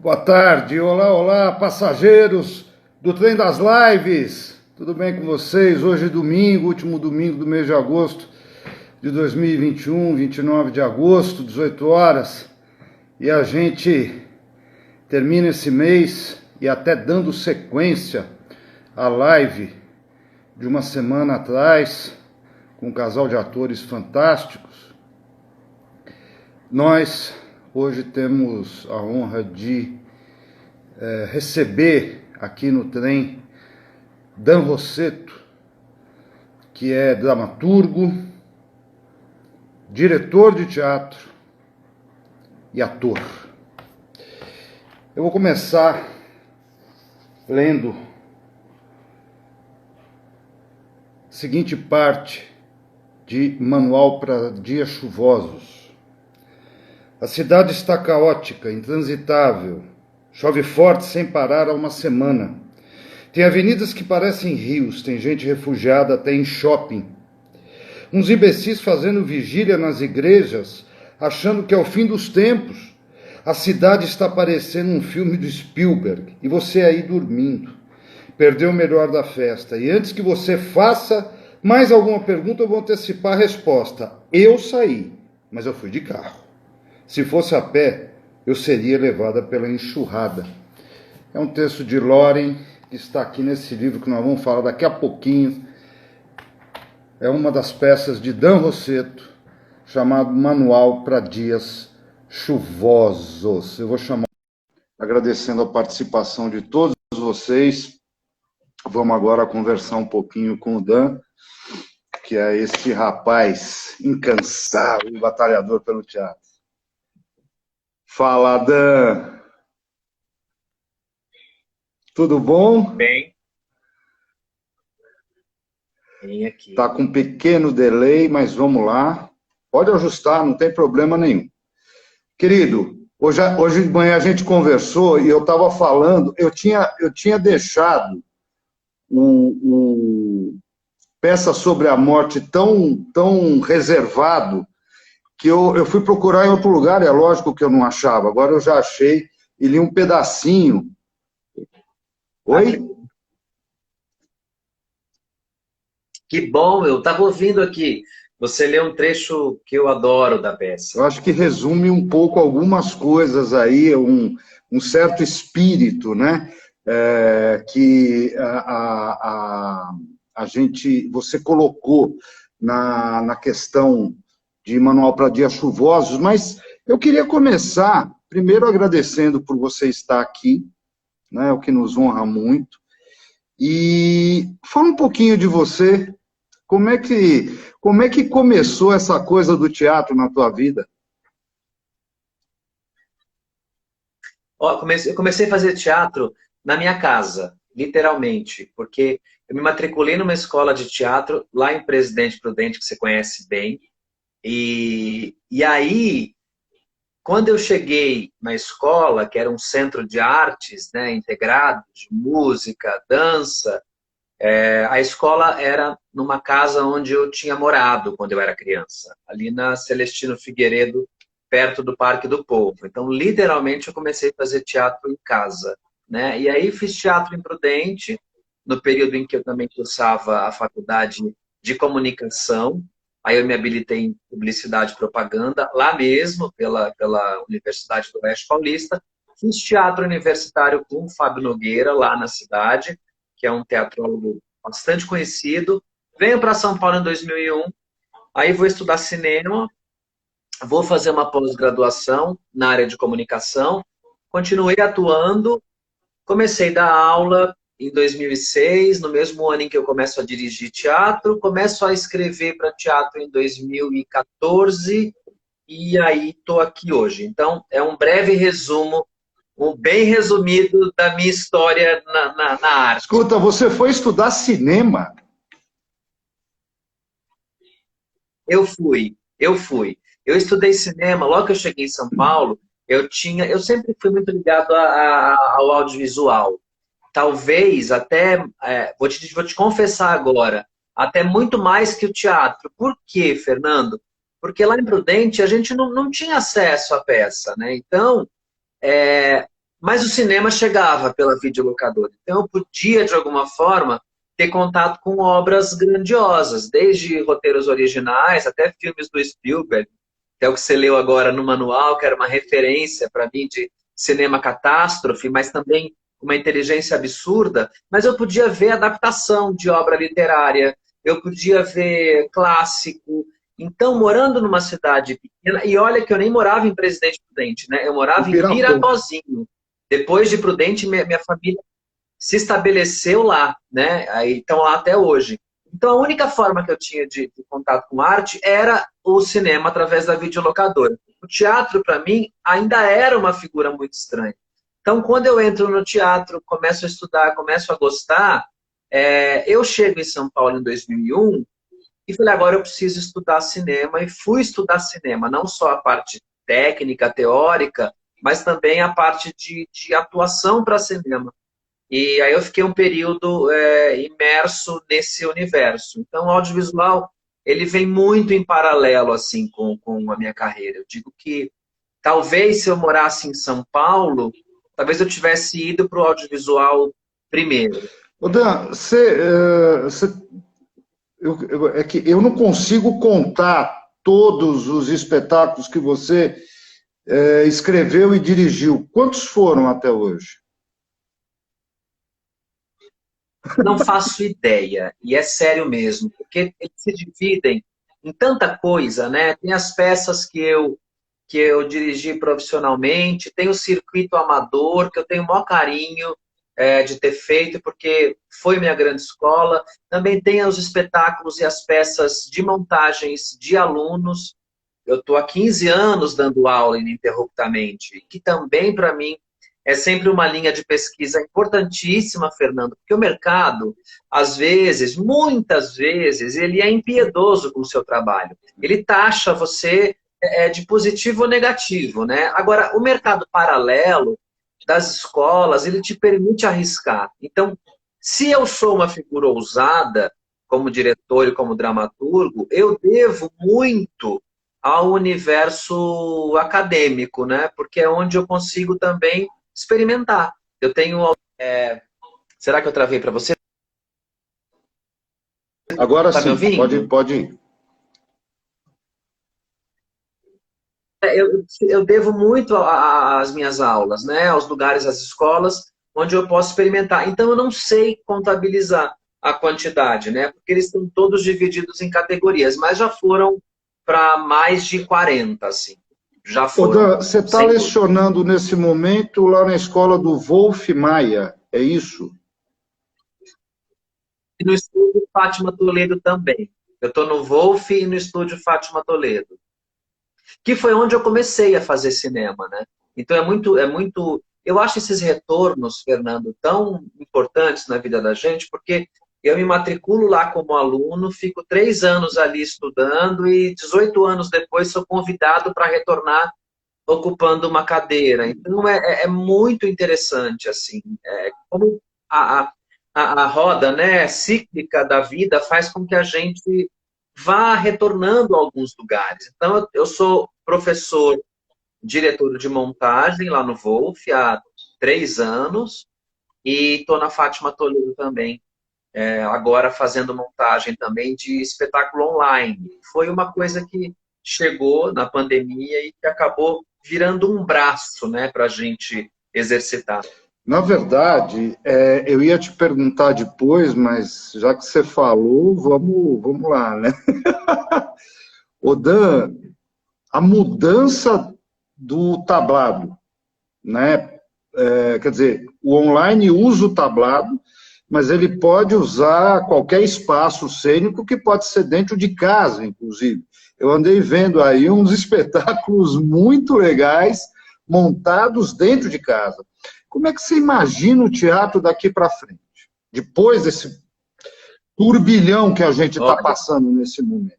Boa tarde, olá, olá, passageiros do Trem das Lives. Tudo bem com vocês? Hoje é domingo, último domingo do mês de agosto de 2021, 29 de agosto, 18 horas. E a gente termina esse mês e até dando sequência à live de uma semana atrás, com um casal de atores fantásticos. Nós hoje temos a honra de receber aqui no trem Dan Rossetto, que é dramaturgo, diretor de teatro e ator. Eu vou começar lendo a seguinte parte de Manual para Dias Chuvosos. A cidade está caótica, intransitável. Chove forte sem parar há uma semana. Tem avenidas que parecem rios, tem gente refugiada até em shopping. Uns imbecis fazendo vigília nas igrejas, achando que é o fim dos tempos. A cidade está parecendo um filme do Spielberg, e você aí dormindo. Perdeu o melhor da festa. E antes que você faça mais alguma pergunta, eu vou antecipar a resposta. Eu saí, mas eu fui de carro. Se fosse a pé, eu seria levada pela enxurrada. É um texto de Loren, que está aqui nesse livro que nós vamos falar daqui a pouquinho. É uma das peças de Dan Rossetto, chamado Manual para Dias Chuvosos. Eu vou chamar, agradecendo a participação de todos vocês. Vamos agora conversar um pouquinho com o Dan, que é este rapaz incansável e batalhador pelo teatro. Fala, Dan. Tudo bom? Bem aqui. Tá com um pequeno delay, mas vamos lá. Pode ajustar, não tem problema nenhum. Querido, hoje de manhã a gente conversou e eu estava falando, eu tinha deixado o Peça sobre a Morte tão reservado que eu fui procurar em outro lugar, é lógico que eu não achava. Agora eu já achei e li um pedacinho. Oi? Que bom, eu estava ouvindo aqui. Você lê um trecho que eu adoro da peça. Eu acho que resume um pouco algumas coisas aí, um certo espírito, né? Que você colocou na questão de Manual para Dias Chuvosos, mas eu queria começar primeiro agradecendo por você estar aqui, né? O que nos honra muito. E fala um pouquinho de você. Como é que começou essa coisa do teatro na tua vida? Eu comecei a fazer teatro na minha casa, literalmente, porque eu me matriculei numa escola de teatro lá em Presidente Prudente, que você conhece bem. E aí, quando eu cheguei na escola, que era um centro de artes, né, integrado, de música, dança, a escola era numa casa onde eu tinha morado quando eu era criança, ali na Celestino Figueiredo, perto do Parque do Povo. Então, literalmente, eu comecei a fazer teatro em casa, né? E aí fiz teatro em Prudente, no período em que eu também cursava a faculdade de comunicação. Aí eu me habilitei em publicidade e propaganda, lá mesmo, pela Universidade do Oeste Paulista. Fiz teatro universitário com o Fábio Nogueira, lá na cidade, que é um teatrólogo bastante conhecido. Venho para São Paulo em 2001, aí vou estudar cinema, vou fazer uma pós-graduação na área de comunicação, continuei atuando, comecei a dar aula em 2006, no mesmo ano em que eu começo a dirigir teatro, começo a escrever para teatro em 2014, e aí estou aqui hoje. Então, é um breve resumo, um bem resumido da minha história na arte. Escuta, você foi estudar cinema? Eu fui. Eu estudei cinema, logo que eu cheguei em São Paulo, eu sempre fui muito ligado ao audiovisual. Talvez até, vou te confessar agora, até muito mais que o teatro. Por quê, Fernando? Porque lá em Prudente a gente não tinha acesso à peça, né? Então, Mas o cinema chegava pela videolocadora. Então eu podia, de alguma forma, ter contato com obras grandiosas, desde roteiros originais até filmes do Spielberg, que é o que você leu agora no manual, que era uma referência para mim de cinema catástrofe, mas também uma inteligência absurda. Mas eu podia ver adaptação de obra literária, eu podia ver clássico. Então, morando numa cidade pequena, e olha que eu nem morava em Presidente Prudente, né? Eu Em morava em Pirapó. Pirapozinho. Depois de Prudente, minha família se estabeleceu lá, né? Aí estão lá até hoje. Então a única forma que eu tinha de contato com arte era o cinema através da videolocadora. O teatro, para mim, ainda era uma figura muito estranha. Então, quando eu entro no teatro, começo a estudar, começo a gostar, eu chego em São Paulo em 2001 e falei, agora eu preciso estudar cinema, e fui estudar cinema, não só a parte técnica, teórica, mas também a parte de atuação para cinema. E aí eu fiquei um período imerso nesse universo. Então, o audiovisual, ele vem muito em paralelo assim com a minha carreira. Eu digo que talvez se eu morasse em São Paulo, talvez eu tivesse ido para o audiovisual primeiro. Ô Dan, é que eu não consigo contar todos os espetáculos que você escreveu e dirigiu. Quantos foram até hoje? Não faço ideia, e é sério mesmo, porque eles se dividem em tanta coisa, né? Tem as peças que eu dirigi profissionalmente, tem o circuito amador, que eu tenho o maior carinho de ter feito, porque foi minha grande escola. Também tem os espetáculos e as peças de montagens de alunos. Eu estou há 15 anos dando aula ininterruptamente, que também, para mim, é sempre uma linha de pesquisa importantíssima, Fernando, porque o mercado, às vezes, muitas vezes, ele é impiedoso com o seu trabalho. Ele taxa você de positivo ou negativo, né? Agora, o mercado paralelo das escolas, ele te permite arriscar. Então, se eu sou uma figura ousada, como diretor e como dramaturgo, eu devo muito ao universo acadêmico, né? Porque é onde eu consigo também experimentar. Eu tenho. Será que eu travei para você? Agora Tá me sim, ouvindo? pode ir. Eu devo muito às minhas aulas, né? Aos lugares, às escolas, onde eu posso experimentar. Então, eu não sei contabilizar a quantidade, né? Porque eles estão todos divididos em categorias, mas já foram para mais de 40, assim. Já Ô foram, Dan, você está sem dúvida. lecionando nesse momento lá na escola do Wolf Maia, é isso? E no estúdio Fátima Toledo também. Eu estou no Wolf e no estúdio Fátima Toledo, que foi onde eu comecei a fazer cinema, né? Então é muito. Eu acho esses retornos, Fernando, tão importantes na vida da gente, porque eu me matriculo lá como aluno, fico 3 anos ali estudando e 18 anos depois sou convidado para retornar ocupando uma cadeira. Então é muito interessante, assim, como a roda, né, cíclica da vida faz com que a gente vá retornando a alguns lugares. Então, eu sou professor, diretor de montagem lá no Wolf há 3 anos e estou na Fátima Toledo também, agora fazendo montagem também de espetáculo online. Foi uma coisa que chegou na pandemia e que acabou virando um braço, né, para a gente exercitar. Na verdade, eu ia te perguntar depois, mas já que você falou, vamos lá, né? Ô Dan, a mudança do tablado, né? Quer dizer, o online usa o tablado, mas ele pode usar qualquer espaço cênico que pode ser dentro de casa, inclusive. Eu andei vendo aí uns espetáculos muito legais montados dentro de casa. Como é que você imagina o teatro daqui para frente? Depois desse turbilhão que a gente está Olha, passando nesse momento.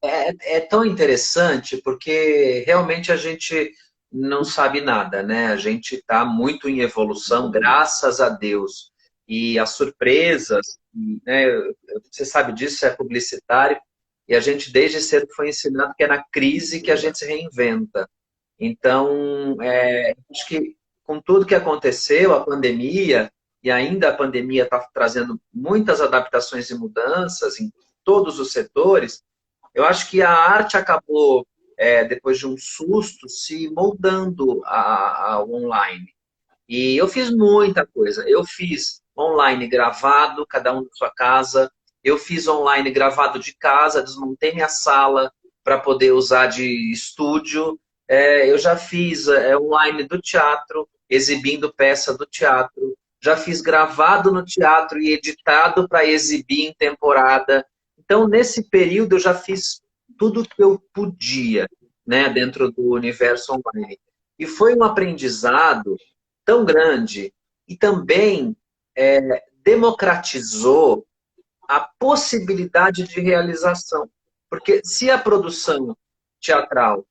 é tão interessante porque realmente a gente não sabe nada, né? A gente está muito em evolução, graças a Deus. E as surpresas, né? Você sabe disso, é publicitário, e a gente desde cedo foi ensinado que é na crise que a gente se reinventa. Então, acho que com tudo que aconteceu, a pandemia, e ainda a pandemia está trazendo muitas adaptações e mudanças em todos os setores, eu acho que a arte acabou, depois de um susto, se moldando ao online. E eu fiz muita coisa. Eu fiz online gravado, cada um da sua casa. Eu fiz online gravado de casa, desmontei minha sala para poder usar de estúdio. Eu já fiz online do teatro, exibindo peça do teatro. Já fiz gravado no teatro e editado para exibir em temporada. Então, nesse período, eu já fiz tudo que eu podia, né, dentro do universo online. E foi um aprendizado tão grande e também democratizou a possibilidade de realização. Porque se a produção teatral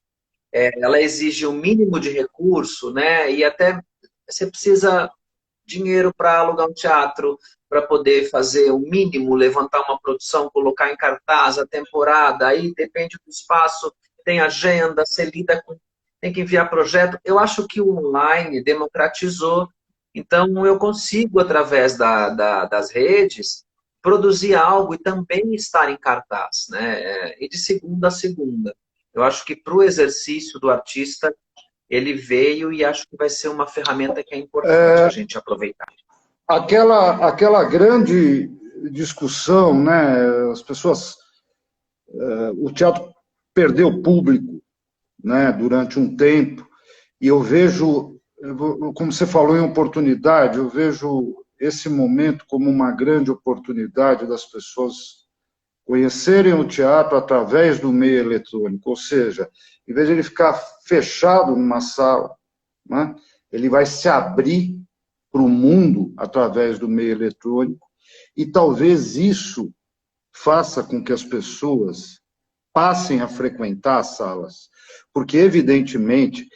ela exige um mínimo de recurso, né, e até você precisa dinheiro para alugar um teatro, para poder fazer o mínimo, levantar uma produção, colocar em cartaz a temporada, aí depende do espaço, tem agenda, você lida com, tem que enviar projeto. Eu acho que o online democratizou, então eu consigo, através das redes, produzir algo e também estar em cartaz, né? E de segunda a segunda. Eu acho que para o exercício do artista, ele veio e acho que vai ser uma ferramenta que é importante a gente aproveitar. Aquela grande discussão, né? As pessoas, o teatro perdeu público, né? Durante um tempo, e eu vejo, como você falou em oportunidade, eu vejo esse momento como uma grande oportunidade das pessoas conhecerem o teatro através do meio eletrônico, ou seja, em vez de ele ficar fechado numa sala, né, ele vai se abrir para o mundo através do meio eletrônico, e talvez isso faça com que as pessoas passem a frequentar as salas, porque evidentemente,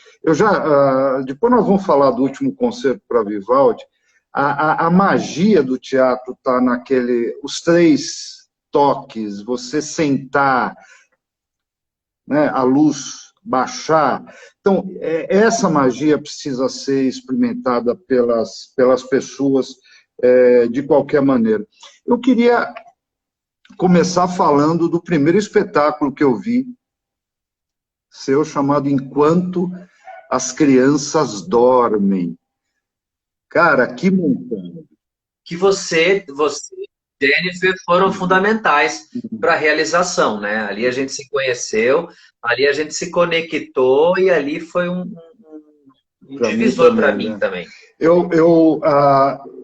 depois nós vamos falar do último concerto para Vivaldi, a magia do teatro está os três toques, você sentar, né, a luz baixar. Então, essa magia precisa ser experimentada pelas pessoas de qualquer maneira. Eu queria começar falando do primeiro espetáculo que eu vi, seu, chamado Enquanto as Crianças Dormem. Cara, que montão. Que você, Jennifer, foram fundamentais para a realização, né? Ali a gente se conheceu, ali a gente se conectou e ali foi um divisor para mim também.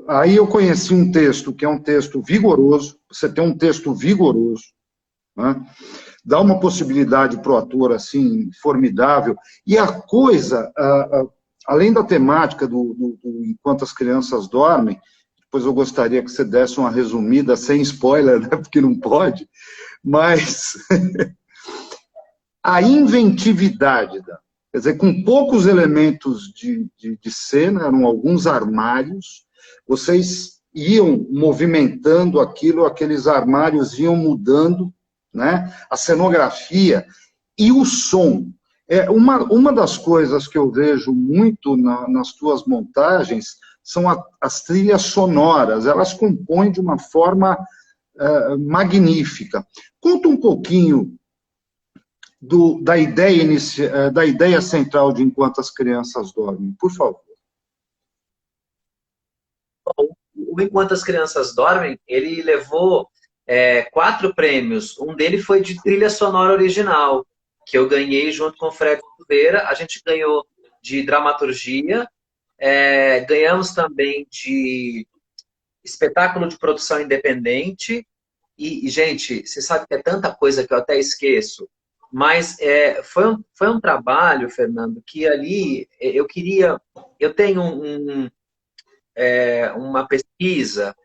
Aí eu conheci um texto que é um texto vigoroso, você tem um texto vigoroso, né? Dá uma possibilidade para o ator, assim, formidável, e a coisa, além da temática do Enquanto as Crianças Dormem, depois eu gostaria que você desse uma resumida, sem spoiler, né, porque não pode, mas a inventividade, quer dizer, com poucos elementos de cena, eram alguns armários, vocês iam movimentando aquilo, aqueles armários iam mudando, né? A cenografia e o som. Uma das coisas que eu vejo muito nas tuas montagens são as trilhas sonoras, elas compõem de uma forma magnífica. Conta um pouquinho da ideia central de Enquanto as Crianças Dormem, por favor. O Enquanto as Crianças Dormem, ele levou 4 prêmios. Um deles foi de trilha sonora original, que eu ganhei junto com o Fred Silveira. A gente ganhou de dramaturgia, ganhamos também de espetáculo de produção independente. E, gente, você sabe que é tanta coisa que eu até esqueço. Mas foi um trabalho, Fernando, que ali eu queria... Eu tenho uma pesquisa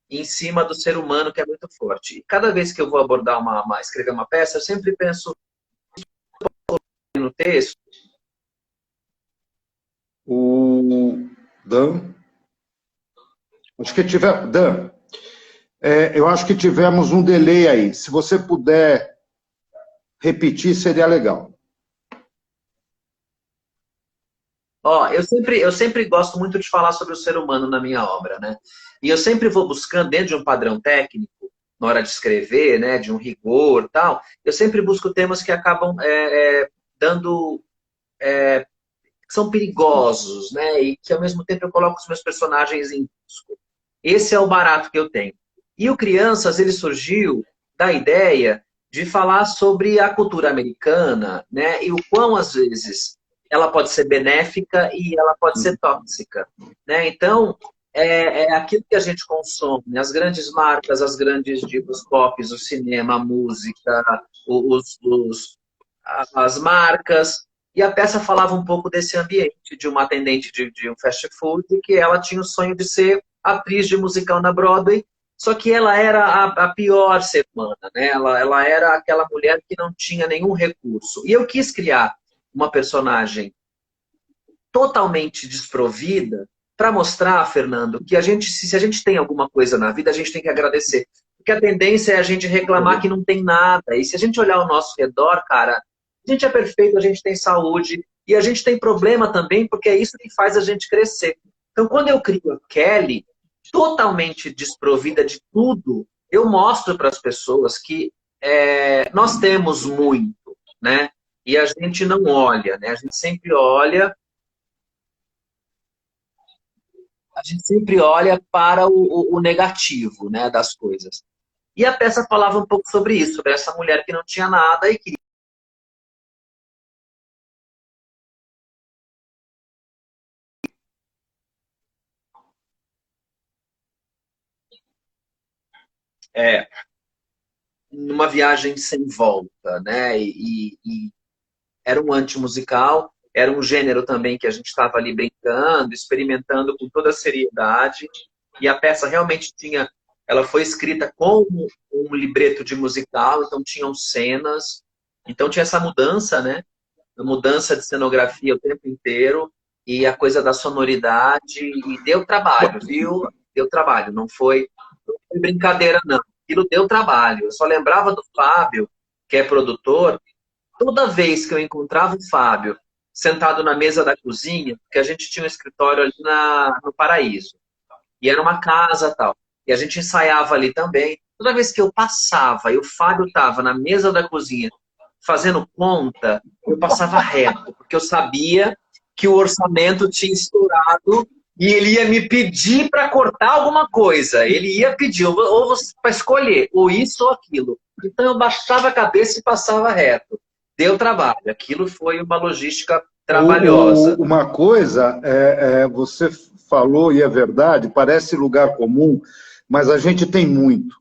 em cima do ser humano que é muito forte. E cada vez que eu vou abordar escrever uma peça, eu sempre penso no texto. O Dan? Dan, eu acho que tivemos um delay aí. Se você puder repetir, seria legal. Ó, eu sempre gosto muito de falar sobre o ser humano na minha obra, né? E eu sempre vou buscando, dentro de um padrão técnico, na hora de escrever, né, de um rigor e tal, eu sempre busco temas que acabam dando, que são perigosos, né? E que ao mesmo tempo eu coloco os meus personagens em risco. Esse é o barato que eu tenho. E o Crianças, ele surgiu da ideia de falar sobre a cultura americana, né? E o quão, às vezes, ela pode ser benéfica e ela pode ser tóxica, né? Então, é aquilo que a gente consome, as grandes marcas, as grandes divas pop, o cinema, a música, as marcas. E a peça falava um pouco desse ambiente, de uma atendente de um fast food, que ela tinha o sonho de ser atriz de musical na Broadway, só que ela era a pior ser humana, né? Ela era aquela mulher que não tinha nenhum recurso. E eu quis criar uma personagem totalmente desprovida para mostrar, Fernando, que a gente, se a gente tem alguma coisa na vida, a gente tem que agradecer. Porque a tendência é a gente reclamar que não tem nada. E se a gente olhar ao nosso redor, cara, a gente é perfeito, a gente tem saúde e a gente tem problema também, porque é isso que faz a gente crescer. Então, quando eu crio a Kelly, totalmente desprovida de tudo, eu mostro para as pessoas que nós temos muito, né? E a gente não olha, né? A gente sempre olha para o negativo, né, das coisas. E a peça falava um pouco sobre isso, sobre essa mulher que não tinha nada e que é numa viagem sem volta, né? E era um antimusical, era um gênero também que a gente estava ali brincando, experimentando com toda a seriedade. E a peça realmente tinha, ela foi escrita como um libreto de musical, então tinham cenas, então tinha essa mudança, né? Mudança de cenografia o tempo inteiro e a coisa da sonoridade e deu trabalho, viu? Deu trabalho, não foi brincadeira não. Aquilo deu trabalho. Eu só lembrava do Fábio, que é produtor, toda vez que eu encontrava o Fábio sentado na mesa da cozinha, porque a gente tinha um escritório ali no Paraíso, e era uma casa tal, e a gente ensaiava ali também. Toda vez que eu passava e o Fábio estava na mesa da cozinha fazendo conta, eu passava reto, porque eu sabia que o orçamento tinha estourado e ele ia me pedir para cortar alguma coisa. Ele ia pedir, ou para escolher, ou isso ou aquilo. Então eu baixava a cabeça e passava reto. Deu trabalho. Aquilo foi uma logística trabalhosa. Uma coisa, você falou e é verdade, parece lugar comum, mas a gente tem muito.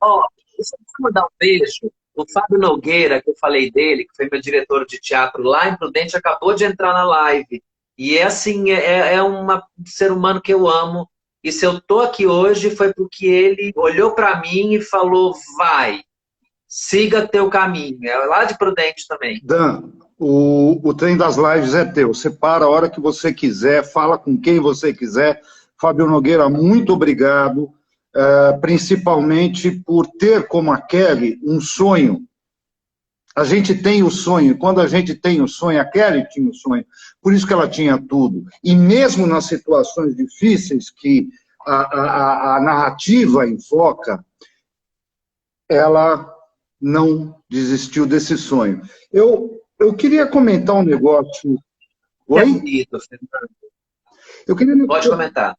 Ó, deixa eu mandar um beijo. O Fábio Nogueira, que eu falei dele, que foi meu diretor de teatro lá em Prudente, acabou de entrar na live. E é assim, um ser humano que eu amo. E se eu tô aqui hoje foi porque ele olhou para mim e falou: vai, siga teu caminho. É lá de Prudente também. Dan, o trem das lives é teu. Você para a hora que você quiser, fala com quem você quiser. Fábio Nogueira, muito obrigado, principalmente por ter como a Kelly um sonho. A gente tem o sonho, quando a gente tem o sonho, a Kelly tinha o sonho, por isso que ela tinha tudo. E mesmo nas situações difíceis que a narrativa enfoca, ela não desistiu desse sonho. Eu queria comentar um negócio. É Oi? bonito, Fernando. Eu queria. Pode comentar.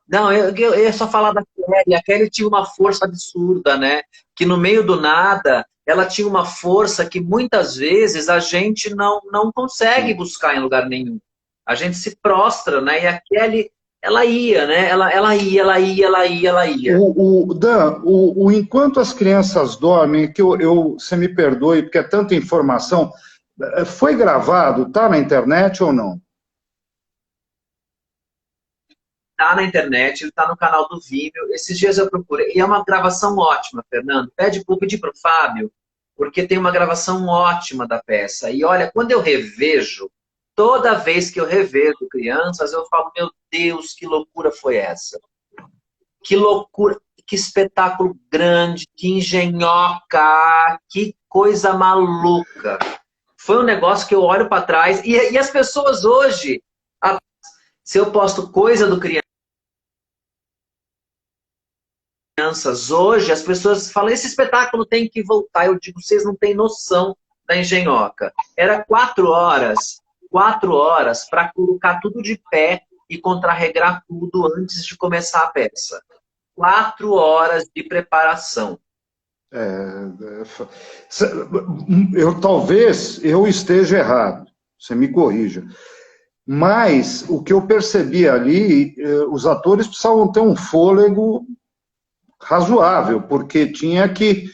Não, eu ia só falar da Kelly. A Kelly tinha uma força absurda, né? Que no meio do nada, ela tinha uma força que muitas vezes a gente não consegue buscar em lugar nenhum. A gente se prostra, né? E a Kelly, ela ia, né? Ela ia. Dan, enquanto as crianças dormem, você me perdoe, porque é tanta informação, foi gravado, tá na internet ou não? Tá na internet, ele tá no canal do Vimeo. Esses dias eu procurei. E é uma gravação ótima, Fernando. Vou pedir pro Fábio, porque tem uma gravação ótima da peça. E olha, quando eu revejo, toda vez que eu revejo Crianças, eu falo, meu Deus, que loucura foi essa? Que loucura, que espetáculo grande, que engenhoca, que coisa maluca. foi um negócio que eu olho para trás, e as pessoas hoje, se eu posto coisa do crianças hoje, as pessoas falam, esse espetáculo tem que voltar. Eu digo, vocês não têm noção da engenhoca. Era 4 horas para colocar tudo de pé e contrarregrar tudo antes de começar a peça. 4 horas de preparação. Talvez eu esteja errado, você me corrija. Mas o que eu percebi ali, os atores precisavam ter um fôlego razoável, porque tinha que,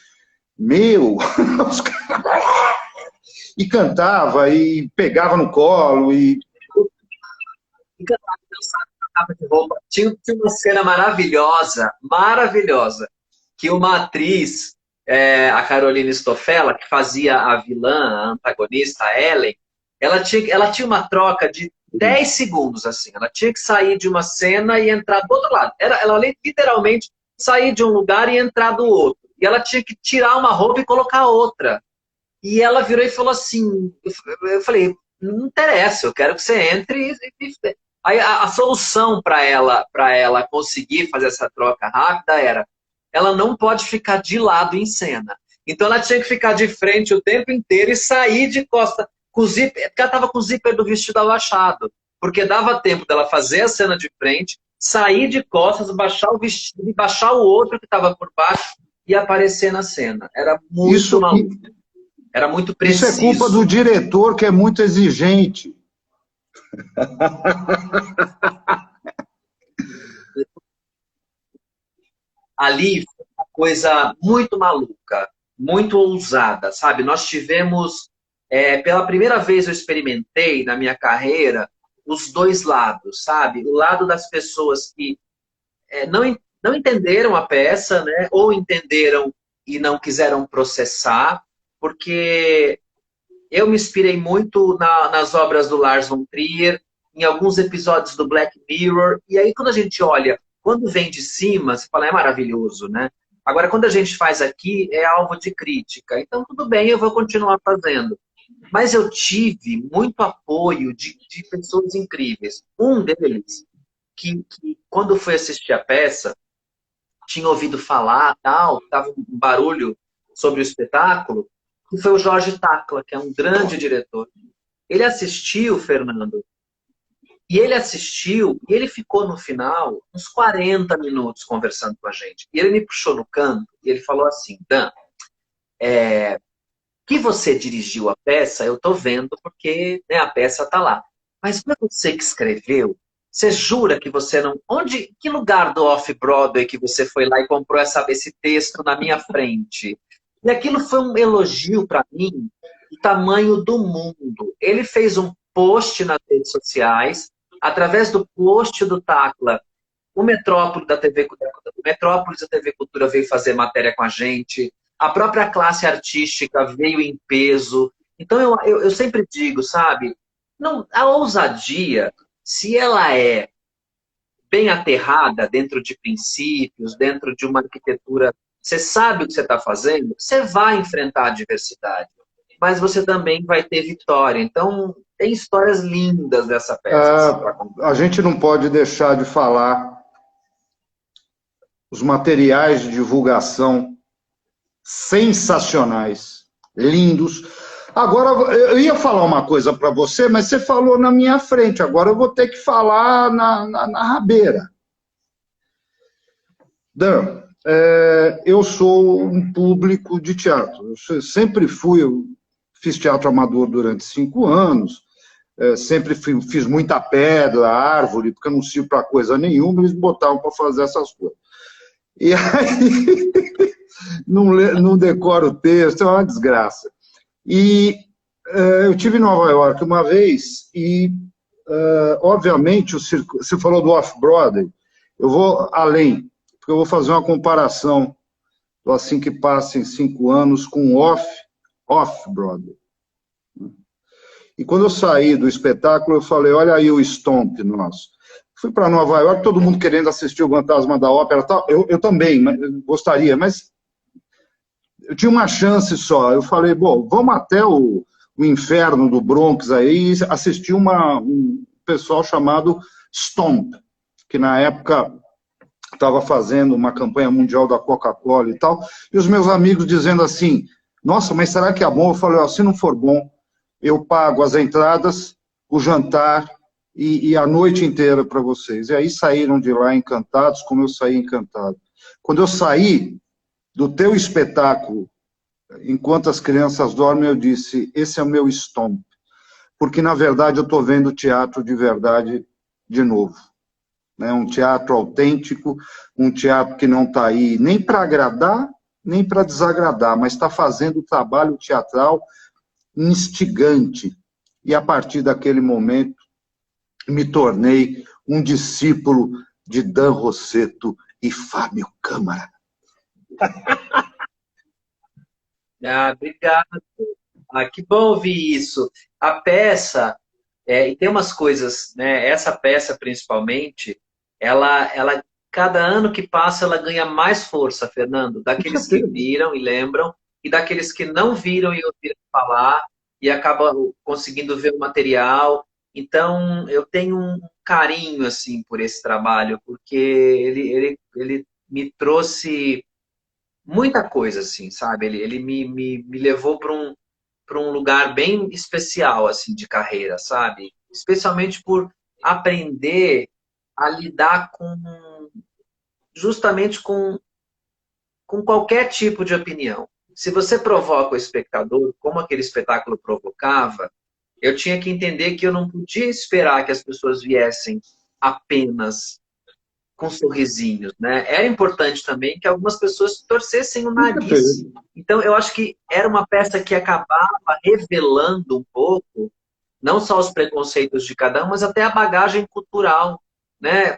e cantava, e pegava no colo, e De roupa. Tinha uma cena maravilhosa, maravilhosa, que uma atriz, a Carolina Stoffela, que fazia a vilã, a antagonista, a Ellen, ela tinha uma troca de 10 segundos, assim. Ela tinha que sair de uma cena e entrar do outro lado. Ela literalmente sair de um lugar e entrar do outro. E ela tinha que tirar uma roupa e colocar outra. E ela virou e falou assim, eu falei, não interessa, eu quero que você entre Aí a solução para ela conseguir fazer essa troca rápida era, ela não pode ficar de lado em cena. Então ela tinha que ficar de frente o tempo inteiro e sair de costa, com o zíper, porque ela estava com o zíper do vestido abaixado, porque dava tempo dela fazer a cena de frente, sair de costas, baixar o vestido e baixar o outro que estava por baixo e aparecer na cena. Era muito maluco. Era muito preciso. Isso é culpa do diretor, que é muito exigente. Ali foi uma coisa muito maluca, muito ousada, sabe? Nós tivemos, pela primeira vez eu experimentei na minha carreira os dois lados, sabe? O lado das pessoas que não entenderam a peça, né? Ou entenderam e não quiseram processar, porque eu me inspirei muito nas obras do Lars von Trier, em alguns episódios do Black Mirror, e aí quando a gente olha, quando vem de cima, você fala, é maravilhoso, né? Agora, quando a gente faz aqui, é alvo de crítica. Então, tudo bem, eu vou continuar fazendo. Mas eu tive muito apoio de pessoas incríveis. Um deles, que quando fui assistir a peça, tinha ouvido falar, tal, estava um barulho sobre o espetáculo, que foi o Jorge Tacla, que é um grande diretor. Ele assistiu, Fernando, e ele ficou no final uns 40 minutos conversando com a gente. E ele me puxou no canto e ele falou assim, Dan, que você dirigiu a peça, eu tô vendo porque, né, a peça tá lá. Mas foi você que escreveu? Você jura que você não... Que lugar do Off-Broadway que você foi lá e comprou esse texto na minha frente? E aquilo foi um elogio para mim do tamanho do mundo. Ele fez um post nas redes sociais, através do post do Tacla, o Metrópolis da TV Cultura veio fazer matéria com a gente, a própria classe artística veio em peso. Então eu sempre digo, sabe, não, a ousadia, se ela é bem aterrada dentro de princípios, dentro de uma arquitetura, você sabe o que você está fazendo, você vai enfrentar a adversidade, mas você também vai ter vitória. Então, tem histórias lindas dessa peça. A gente não pode deixar de falar os materiais de divulgação sensacionais, lindos. Agora, eu ia falar uma coisa para você, mas você falou na minha frente. Agora eu vou ter que falar na rabeira. Dan, eu sou um público de teatro. Eu sempre fui, eu fiz teatro amador durante 5 anos, sempre fiz muita pedra, árvore, porque eu não sirvo para coisa nenhuma, eles botavam para fazer essas coisas. E aí, não decoro o texto, é uma desgraça. E eu estive em Nova York uma vez e, obviamente, você falou do Off-Broadway, eu vou além, porque eu vou fazer uma comparação do Assim que Passa em 5 anos com Off-Broadway. E quando eu saí do espetáculo, eu falei, olha aí o Stomp nosso. Fui para Nova York, todo mundo querendo assistir o Fantasma da Ópera, tal. Eu também gostaria, mas eu tinha uma chance só. Eu falei, bom, vamos até o o inferno do Bronx aí, e assisti um pessoal chamado Stomp, que na época estava fazendo uma campanha mundial da Coca-Cola e tal, e os meus amigos dizendo assim, nossa, mas será que é bom? Eu falei, ó, se não for bom, eu pago as entradas, o jantar e a noite inteira para vocês. E aí saíram de lá encantados, como eu saí encantado. Quando eu saí do teu espetáculo, enquanto as crianças dormem, eu disse, esse é o meu Stomp, porque na verdade eu estou vendo teatro de verdade de novo. Né? Um teatro autêntico, um teatro que não está aí nem para agradar, nem para desagradar, mas está fazendo o trabalho teatral instigante. E a partir daquele momento, me tornei um discípulo de Dan Rossetto e Fábio Câmara. Ah, obrigado. Ah, que bom ouvir isso. A peça, e tem umas coisas, né? Essa peça principalmente, cada ano que passa, ela ganha mais força, Fernando, daqueles que viram e lembram, e daqueles que não viram e ouviram falar, e acabam conseguindo ver o material. Então, eu tenho um carinho, assim, por esse trabalho, porque ele me trouxe muita coisa, assim, sabe? Ele me levou para um lugar bem especial, assim, de carreira, sabe? Especialmente por aprender a lidar justamente com qualquer tipo de opinião. Se você provoca o espectador, como aquele espetáculo provocava, eu tinha que entender que eu não podia esperar que as pessoas viessem apenas com sorrisinhos, né? Era importante também que algumas pessoas torcessem o nariz. Então, eu acho que era uma peça que acabava revelando um pouco, não só os preconceitos de cada um, mas até a bagagem cultural, né?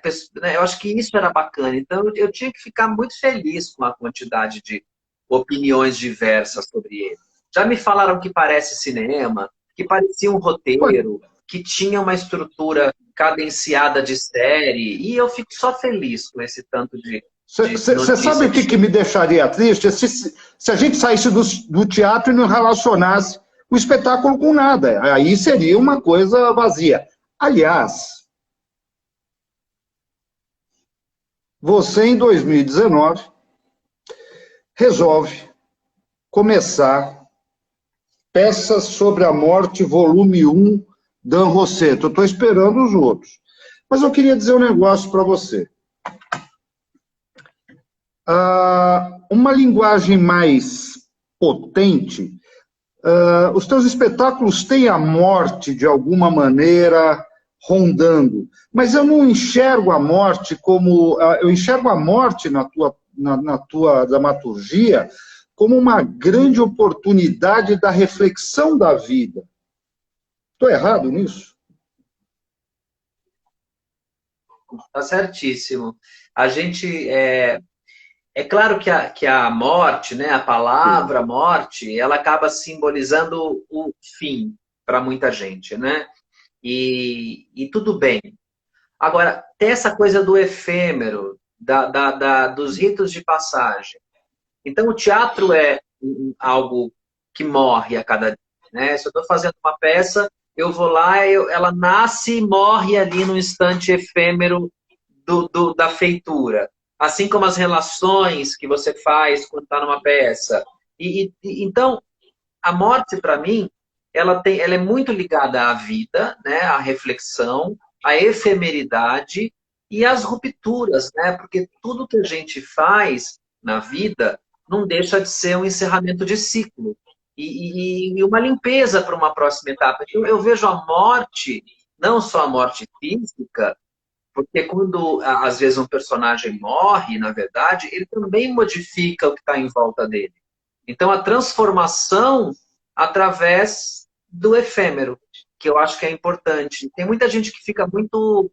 Eu acho que isso era bacana. Então, eu tinha que ficar muito feliz com a quantidade de opiniões diversas sobre ele. Já me falaram que parece cinema, que parecia um roteiro, que tinha uma estrutura cadenciada de série, e eu fico só feliz com esse tanto de Você sabe o que me deixaria triste? Se a gente saísse do teatro e não relacionasse o espetáculo com nada. Aí seria uma coisa vazia. Aliás, você em 2019 resolve começar Peças sobre a Morte, volume 1, Dan Rossetto. Eu estou esperando os outros. Mas eu queria dizer um negócio para você. Uma linguagem mais potente, os teus espetáculos têm a morte, de alguma maneira, rondando. Mas eu não enxergo a morte como... eu enxergo a morte na tua dramaturgia como uma grande oportunidade da reflexão da vida. Estou errado nisso? Está certíssimo. A gente... É claro que a morte, né, a palavra morte, ela acaba simbolizando o fim para muita gente, né? E tudo bem. Agora, tem essa coisa do efêmero, dos ritos de passagem. Então, o teatro é algo que morre a cada dia, né? Se eu estou fazendo uma peça, eu vou lá, ela nasce e morre ali no instante efêmero da feitura. Assim como as relações que você faz quando está numa peça. Então, a morte, para mim, ela é muito ligada à vida, né? À reflexão, à efemeridade e às rupturas, né? Porque tudo que a gente faz na vida não deixa de ser um encerramento de ciclo e uma limpeza para uma próxima etapa. Então, eu vejo a morte, não só a morte física, porque quando, às vezes, um personagem morre, na verdade, ele também modifica o que está em volta dele. Então, a transformação através do efêmero, que eu acho que é importante. Tem muita gente que fica muito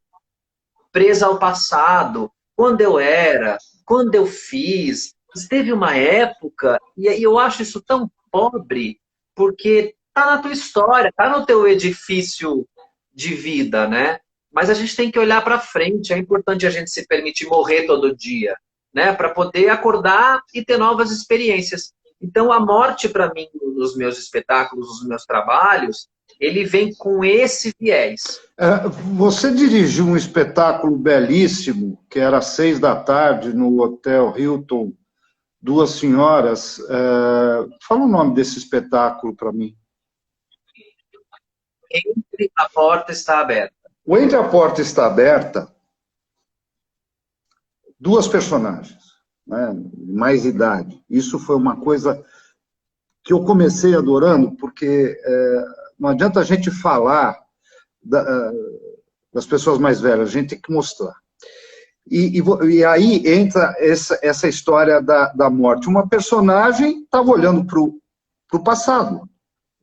presa ao passado. Quando eu era, quando eu fiz. Mas teve uma época, e eu acho isso tão pobre, porque está na tua história, está no teu edifício de vida, né? Mas a gente tem que olhar para frente. É importante a gente se permitir morrer todo dia, né? Para poder acordar e ter novas experiências. Então, a morte, para mim, nos meus espetáculos, nos meus trabalhos, ele vem com esse viés. Você dirigiu um espetáculo belíssimo, que era às 6 da tarde, no Hotel Hilton, Duas Senhoras. Fala o nome desse espetáculo para mim. Entre a porta está aberta. O Entre a Porta Está Aberta, duas personagens, né, mais idade. Isso foi uma coisa que eu comecei adorando, porque não adianta a gente falar das pessoas mais velhas, a gente tem que mostrar. E aí entra essa história da morte. Uma personagem estava olhando para o passado,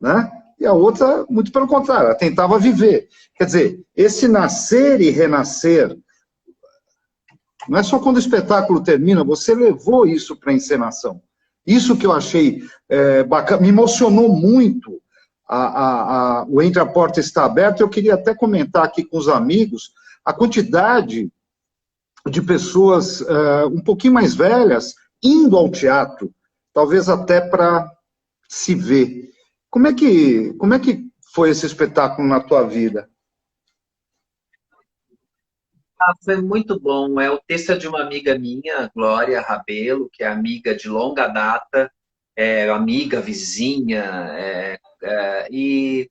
né? E a outra, muito pelo contrário, ela tentava viver. Quer dizer, esse nascer e renascer, não é só quando o espetáculo termina, você levou isso para a encenação. Isso que eu achei bacana, me emocionou muito. O Entre a Porta Está Aberta. Eu queria até comentar aqui com os amigos a quantidade de pessoas um pouquinho mais velhas indo ao teatro, talvez até para se ver. Como é que foi esse espetáculo na tua vida? Foi muito bom. O texto é de uma amiga minha, Glória Rabelo, que é amiga de longa data, amiga, vizinha, e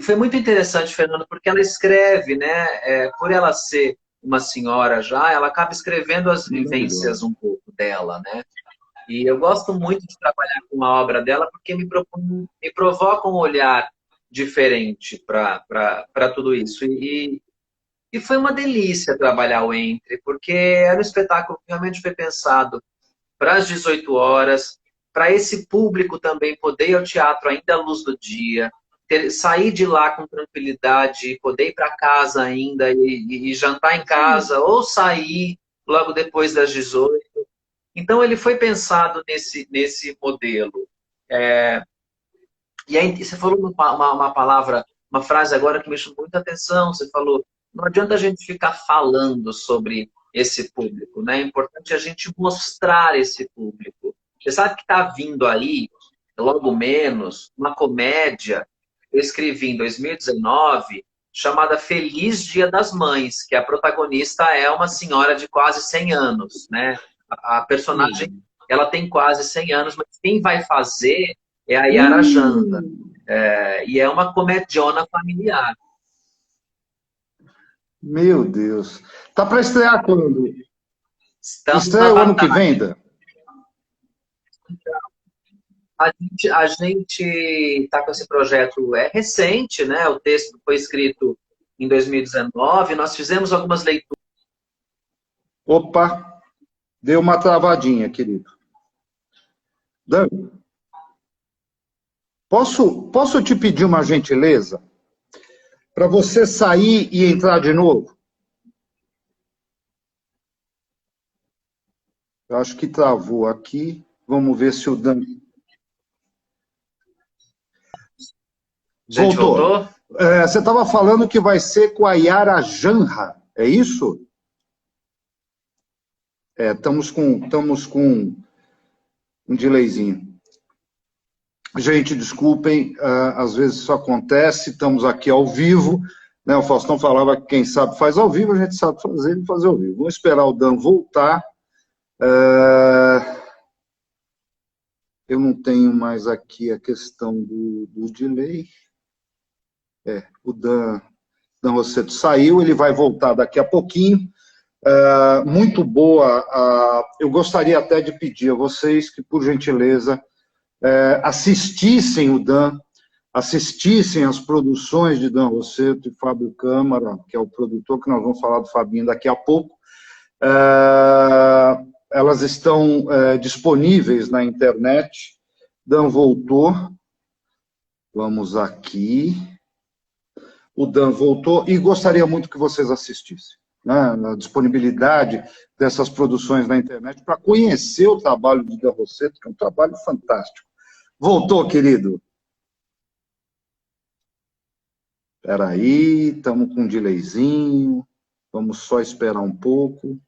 foi muito interessante, Fernando, porque ela escreve, né? Por ela ser uma senhora já, ela acaba escrevendo as vivências um pouco dela, né? E eu gosto muito de trabalhar com a obra dela porque me provoca um olhar diferente para tudo isso. E foi uma delícia trabalhar o Entre, porque era um espetáculo que realmente foi pensado para as 18 horas, para esse público também poder ir ao teatro ainda à luz do dia, sair de lá com tranquilidade, poder ir para casa ainda e jantar em casa, ou sair logo depois das 18. Então, ele foi pensado nesse modelo. E aí, você falou uma palavra, uma frase agora que me chamou muita atenção. Você falou, não adianta a gente ficar falando sobre esse público, né? É importante a gente mostrar esse público. Você sabe que está vindo aí, logo menos, uma comédia que eu escrevi em 2019, chamada Feliz Dia das Mães, que a protagonista é uma senhora de quase 100 anos, né? A personagem, ela tem quase 100 anos, mas quem vai fazer é a Yara Janda. E é uma comediona familiar. Meu Deus. Tá para estrear quando? Estamos na Estreia o ano que batalha. vem, Dan? A gente está com esse projeto, é recente, né? O texto foi escrito em 2019. Nós fizemos algumas leituras. Opa, deu uma travadinha, querido. Dan, posso te pedir uma gentileza? Para você sair e entrar de novo? Eu acho que travou aqui. Vamos ver se o Dan... A gente Voltou. voltou? Você estava falando que vai ser com a Yara Janra, é isso? Estamos com um delayzinho. Gente, desculpem, às vezes isso acontece, estamos aqui ao vivo, né? O Faustão falava que quem sabe faz ao vivo, a gente sabe fazer ao vivo. Vamos esperar o Dan voltar. Eu não tenho mais aqui a questão do delay. O Dan Rosseto saiu, ele vai voltar daqui a pouquinho. Muito boa. Eu gostaria até de pedir a vocês que, por gentileza, assistissem o Dan, assistissem as produções de Dan Rosseto e Fábio Câmara, que é o produtor, que nós vamos falar do Fabinho daqui a pouco. Elas estão disponíveis na internet. Dan voltou. Vamos aqui. O Dan voltou e gostaria muito que vocês assistissem, né, na disponibilidade dessas produções na internet para conhecer o trabalho de Dan Rosseto, que é um trabalho fantástico. Voltou, querido? Espera aí, estamos com um delayzinho. Vamos só esperar um pouco.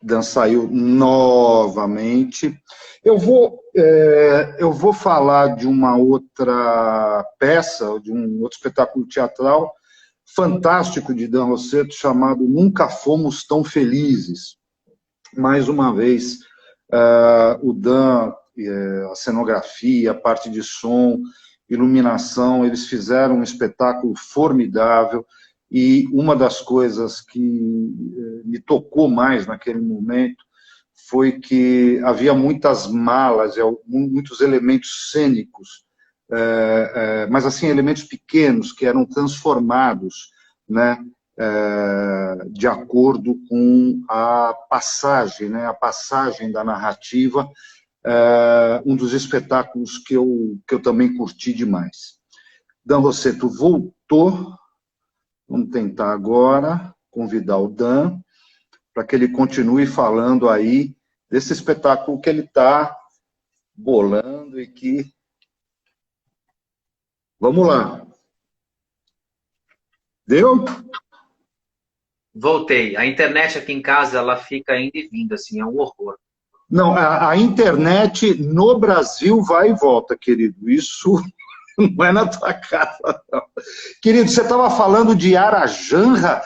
Dan saiu novamente. Eu vou falar de uma outra peça, de um outro espetáculo teatral fantástico de Dan Rossetto, chamado Nunca Fomos Tão Felizes. Mais uma vez, o Dan, a cenografia, a parte de som, iluminação, eles fizeram um espetáculo formidável. E uma das coisas que me tocou mais naquele momento foi que havia muitas malas, muitos elementos cênicos, mas assim, elementos pequenos que eram transformados, né, de acordo com a passagem, né, a passagem da narrativa, um dos espetáculos que eu também curti demais. Dan Rossetto voltou. Vamos tentar agora convidar o Dan para que ele continue falando aí desse espetáculo que ele está bolando e que... Vamos lá. Deu? Voltei. A internet aqui em casa, ela fica indo e vindo, assim, é um horror. Não, a internet no Brasil vai e volta, querido. Isso não é na tua casa, não. Querido, você estava falando de Yara Janra,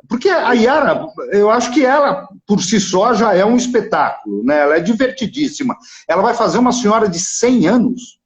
porque a Yara, eu acho que ela, por si só, já é um espetáculo, né? Ela é divertidíssima. Ela vai fazer uma senhora de 100 anos.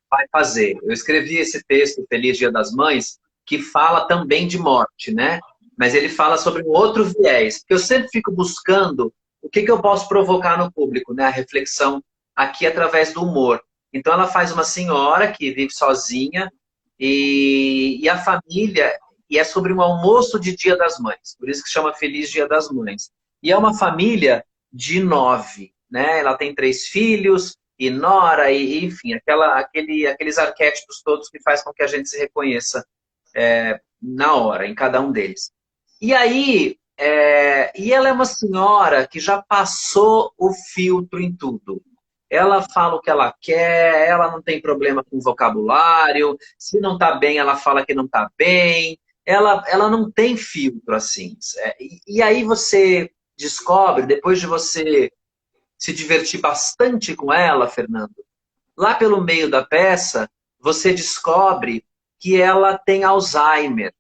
Vai fazer. Eu escrevi esse texto, Feliz Dia das Mães, que fala também de morte, né? Mas ele fala sobre um outro viés, porque eu sempre fico buscando o que eu posso provocar no público, né? A reflexão aqui através do humor. Então ela faz uma senhora que vive sozinha e a família, e é sobre um almoço de Dia das Mães, por isso que chama Feliz Dia das Mães. E é uma família de 9, né? Ela tem 3 filhos, e nora, e enfim, aqueles arquétipos todos que faz com que a gente se reconheça na hora, em cada um deles. E aí, e ela é uma senhora que já passou o filtro em tudo. Ela fala o que ela quer, ela não tem problema com vocabulário, se não está bem, ela fala que não está bem, ela não tem filtro assim. E aí você descobre, depois de você se divertir bastante com ela, Fernando, lá pelo meio da peça, você descobre que ela tem Alzheimer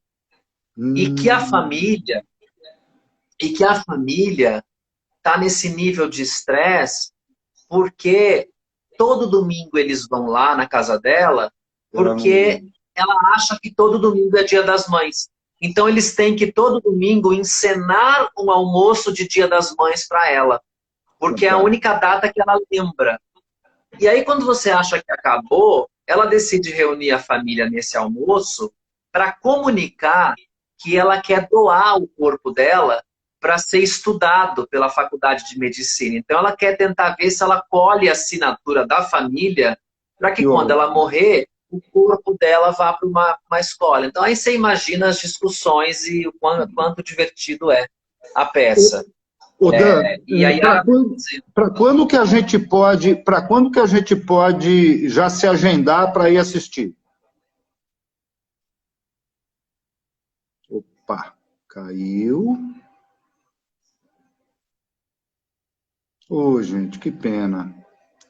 e que a família está nesse nível de estresse porque todo domingo eles vão lá na casa dela porque ela acha que todo domingo é Dia das Mães. Então eles têm que todo domingo encenar um almoço de Dia das Mães para ela, porque é a única data que ela lembra. E aí quando você acha que acabou, ela decide reunir a família nesse almoço para comunicar que ela quer doar o corpo dela para ser estudado pela faculdade de medicina. Então ela quer tentar ver se ela colhe a assinatura da família para que quando ela morrer, o corpo dela vá para uma escola. Então aí você imagina as discussões e o quanto divertido é a peça. Dan, para quando que a gente pode já se agendar para ir assistir? Opa, caiu. Ô, gente, que pena.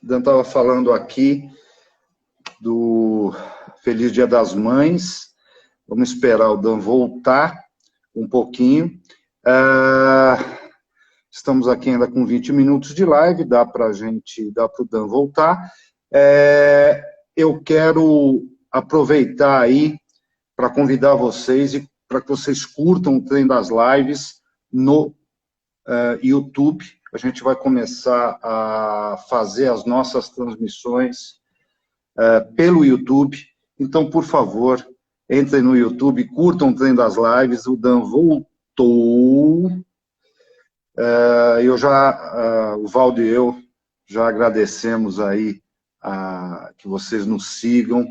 Dan estava falando aqui do Feliz Dia das Mães. Vamos esperar o Dan voltar um pouquinho. Estamos aqui ainda com 20 minutos de live, dá para o Dan voltar. Eu quero aproveitar aí para convidar vocês e para que vocês curtam o Trem das Lives no YouTube. A gente vai começar a fazer as nossas transmissões pelo YouTube. Então, por favor, entrem no YouTube, curtam o Trem das Lives. O Dan voltou. O Valdo e eu já agradecemos aí que vocês nos sigam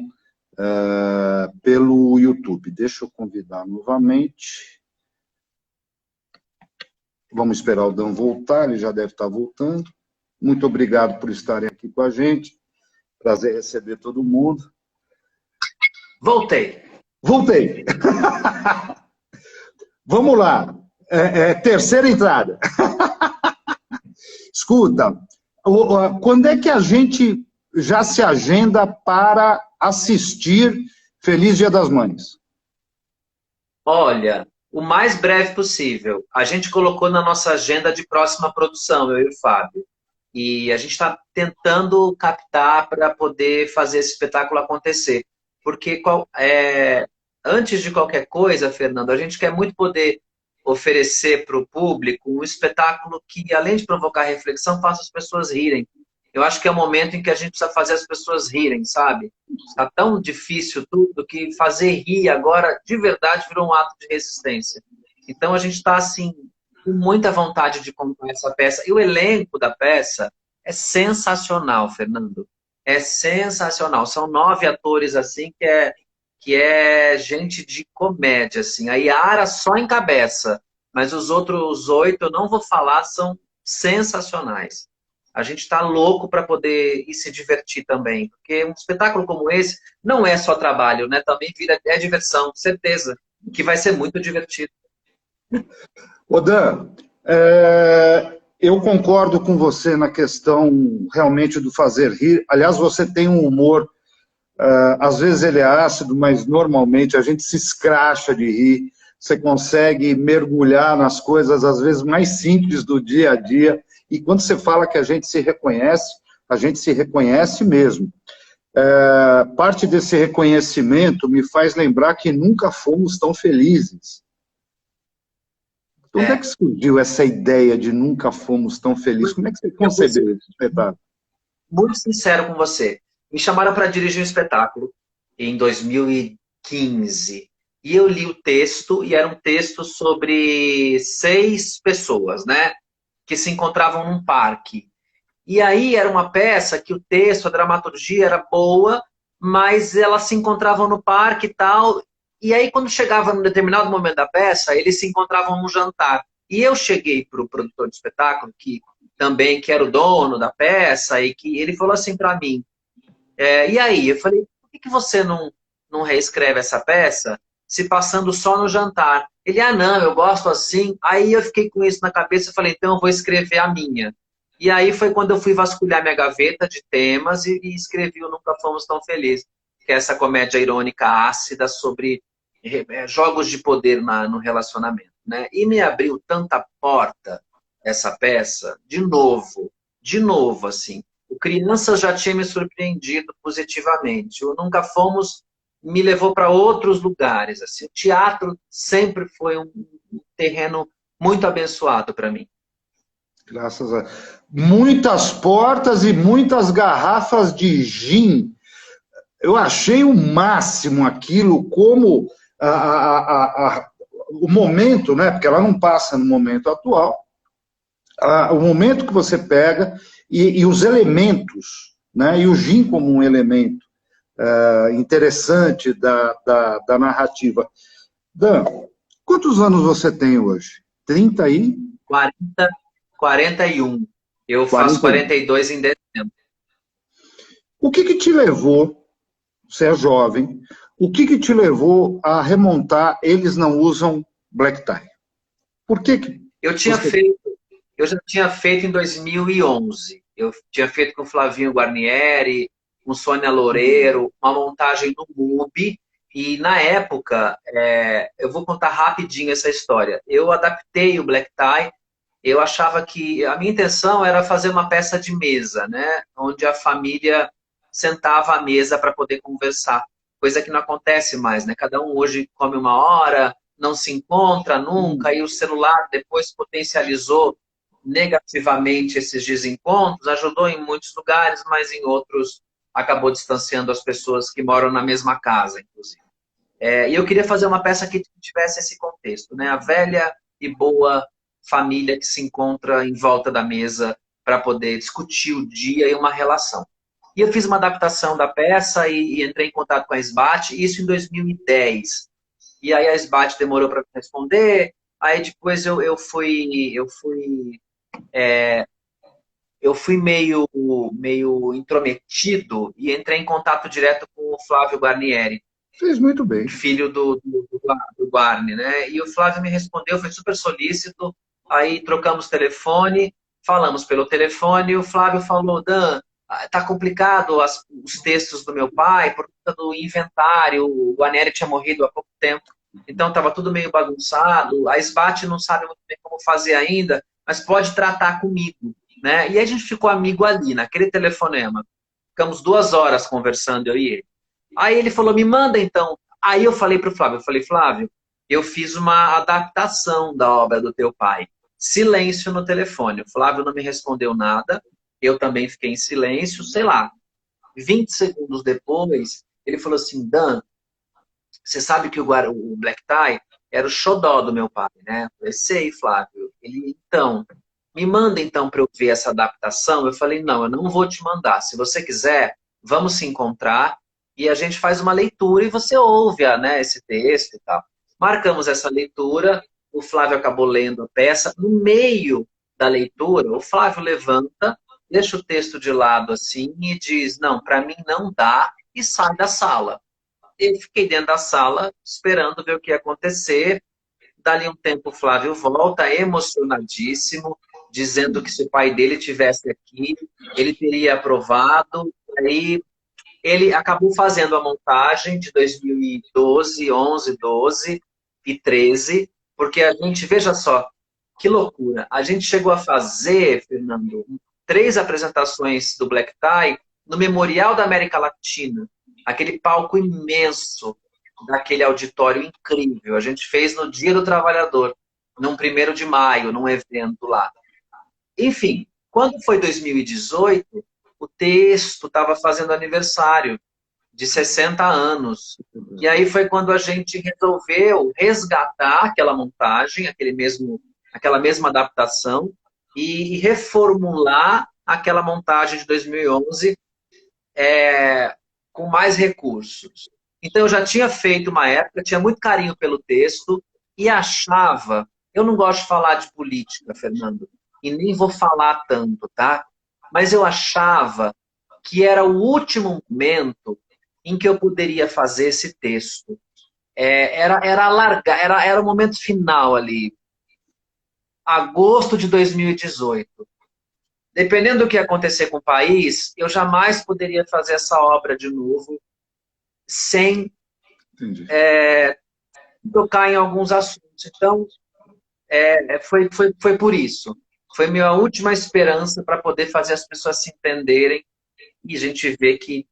pelo YouTube. Deixa eu convidar novamente. Vamos esperar o Dan voltar, ele já deve estar voltando. Muito obrigado por estarem aqui com a gente. Prazer receber todo mundo. Voltei. Vamos lá. terceira entrada. Escuta, quando é que a gente já se agenda para assistir Feliz Dia das Mães? Olha, o mais breve possível. A gente colocou na nossa agenda de próxima produção, eu e o Fábio. E a gente está tentando captar para poder fazer esse espetáculo acontecer. Porque antes de qualquer coisa, Fernando, a gente quer muito poder oferecer para o público um espetáculo que, além de provocar reflexão, faça as pessoas rirem. Eu acho que é o momento em que a gente precisa fazer as pessoas rirem, sabe? Está tão difícil tudo que fazer rir agora, de verdade, virou um ato de resistência. Então a gente está, assim, com muita vontade de contar essa peça. E o elenco da peça é sensacional, Fernando. É sensacional. São 9 atores, assim, que é gente de comédia, assim. A Yara só encabeça, mas os outros 8, eu não vou falar, são sensacionais. A gente está louco para poder ir se divertir também, porque um espetáculo como esse não é só trabalho, né? Também é diversão, certeza, que vai ser muito divertido. Ô Dan, eu concordo com você na questão realmente do fazer rir. Aliás, você tem um humor, às vezes ele é ácido, mas normalmente a gente se escracha de rir. Você consegue mergulhar nas coisas, às vezes, mais simples do dia a dia. E quando você fala que a gente se reconhece mesmo. Parte desse reconhecimento me faz lembrar que nunca fomos tão felizes. Onde é que surgiu essa ideia de nunca fomos tão felizes? Como é que você concebeu esse espetáculo? Muito sincero com você. Me chamaram para dirigir um espetáculo em 2015. E eu li o texto, e era um texto sobre 6 pessoas, né? Que se encontravam num parque. E aí era uma peça que o texto, a dramaturgia era boa, mas elas se encontravam no parque e tal. E aí, quando chegava num determinado momento da peça, eles se encontravam num jantar. E eu cheguei para o produtor do espetáculo, que era o dono da peça, e que ele falou assim para mim, e aí? Eu falei, por que você não reescreve essa peça se passando só no jantar? Ele, não, eu gosto assim. Aí eu fiquei com isso na cabeça e falei, então eu vou escrever a minha. E aí foi quando eu fui vasculhar minha gaveta de temas e escrevi o Nunca Fomos Tão Felizes, que é essa comédia irônica ácida sobre jogos de poder no relacionamento, né? E me abriu tanta porta essa peça, de novo, assim. O Crianças já tinha me surpreendido positivamente. O Nunca Fomos me levou para outros lugares. Assim. O teatro sempre foi um terreno muito abençoado para mim. Graças a muitas portas e muitas garrafas de gin. Eu achei o máximo aquilo, como o momento, né? Porque ela não passa no momento atual. O momento que você pega e os elementos, né? E o gin como um elemento interessante da narrativa. Dan, quantos anos você tem hoje? 30 aí? 41. Eu faço 42 em dezembro. O que te levou, você é jovem, o que te levou a remontar Eles Não Usam Black Tie? Por que eu já tinha feito em 2011. Eu tinha feito com Flavinho Guarnieri, com Sônia Loureiro, uma montagem no MUBI. E na época, eu vou contar rapidinho essa história. Eu adaptei o Black Tie. Eu achava que a minha intenção era fazer uma peça de mesa, né? Onde a família sentava à mesa para poder conversar. Coisa que não acontece mais, né? Cada um hoje come uma hora, não se encontra nunca, e o celular depois potencializou negativamente esses desencontros, ajudou em muitos lugares, mas em outros acabou distanciando as pessoas que moram na mesma casa, inclusive. E eu queria fazer uma peça que tivesse esse contexto, né? A velha e boa família que se encontra em volta da mesa para poder discutir o dia e uma relação. E eu fiz uma adaptação da peça e entrei em contato com a SBAT, isso em 2010. E aí a SBAT demorou para responder, aí depois eu fui meio intrometido e entrei em contato direto com o Flávio Guarnieri. Fez muito bem. filho do Guarni, né? E o Flávio me respondeu, foi super solícito, aí trocamos telefone, falamos pelo telefone, e o Flávio falou, Dan, tá complicado os textos do meu pai, por conta do inventário, o Guarnieri tinha morrido há pouco tempo, então estava tudo meio bagunçado, a SBAT não sabe muito bem como fazer ainda, mas pode tratar comigo, né? E a gente ficou amigo ali, naquele telefonema. Ficamos 2 horas conversando, eu e ele. Aí ele falou, me manda então. Aí eu falei para o Flávio, Flávio, eu fiz uma adaptação da obra do teu pai. Silêncio no telefone. O Flávio não me respondeu nada, eu também fiquei em silêncio, sei lá. 20 segundos depois, ele falou assim, Dan, você sabe que o Black Tie era o xodó do meu pai, né? Eu falei, sei, Flávio. Ele, então, me manda então para eu ver essa adaptação. Eu falei, não, eu não vou te mandar. Se você quiser, vamos se encontrar e a gente faz uma leitura e você ouve, né, esse texto e tal. Marcamos essa leitura, o Flávio acabou lendo a peça. No meio da leitura, o Flávio levanta, deixa o texto de lado assim e diz, não, para mim não dá, e sai da sala. Eu fiquei dentro da sala, esperando ver o que ia acontecer. Dali um tempo, o Flávio volta, emocionadíssimo, dizendo que se o pai dele tivesse aqui, ele teria aprovado. Aí ele acabou fazendo a montagem de 2012, 11, 12 e 13, porque a gente, veja só, que loucura. A gente chegou a fazer, Fernando, 3 apresentações do Black Tie no Memorial da América Latina. Aquele palco imenso, daquele auditório incrível. A gente fez no Dia do Trabalhador, num 1º de maio, num evento lá. Enfim, quando foi 2018, o texto estava fazendo aniversário de 60 anos. E aí foi quando a gente resolveu resgatar aquela montagem, aquela mesma adaptação, e reformular aquela montagem de 2011 com mais recursos. Então eu já tinha feito uma época, tinha muito carinho pelo texto e achava, eu não gosto de falar de política, Fernando, e nem vou falar tanto, tá? Mas eu achava que era o último momento em que eu poderia fazer esse texto. Era o momento final ali, agosto de 2018. Dependendo do que acontecer com o país, eu jamais poderia fazer essa obra de novo sem tocar em alguns assuntos. Então, foi por isso. Foi minha última esperança para poder fazer as pessoas se entenderem e a gente vê que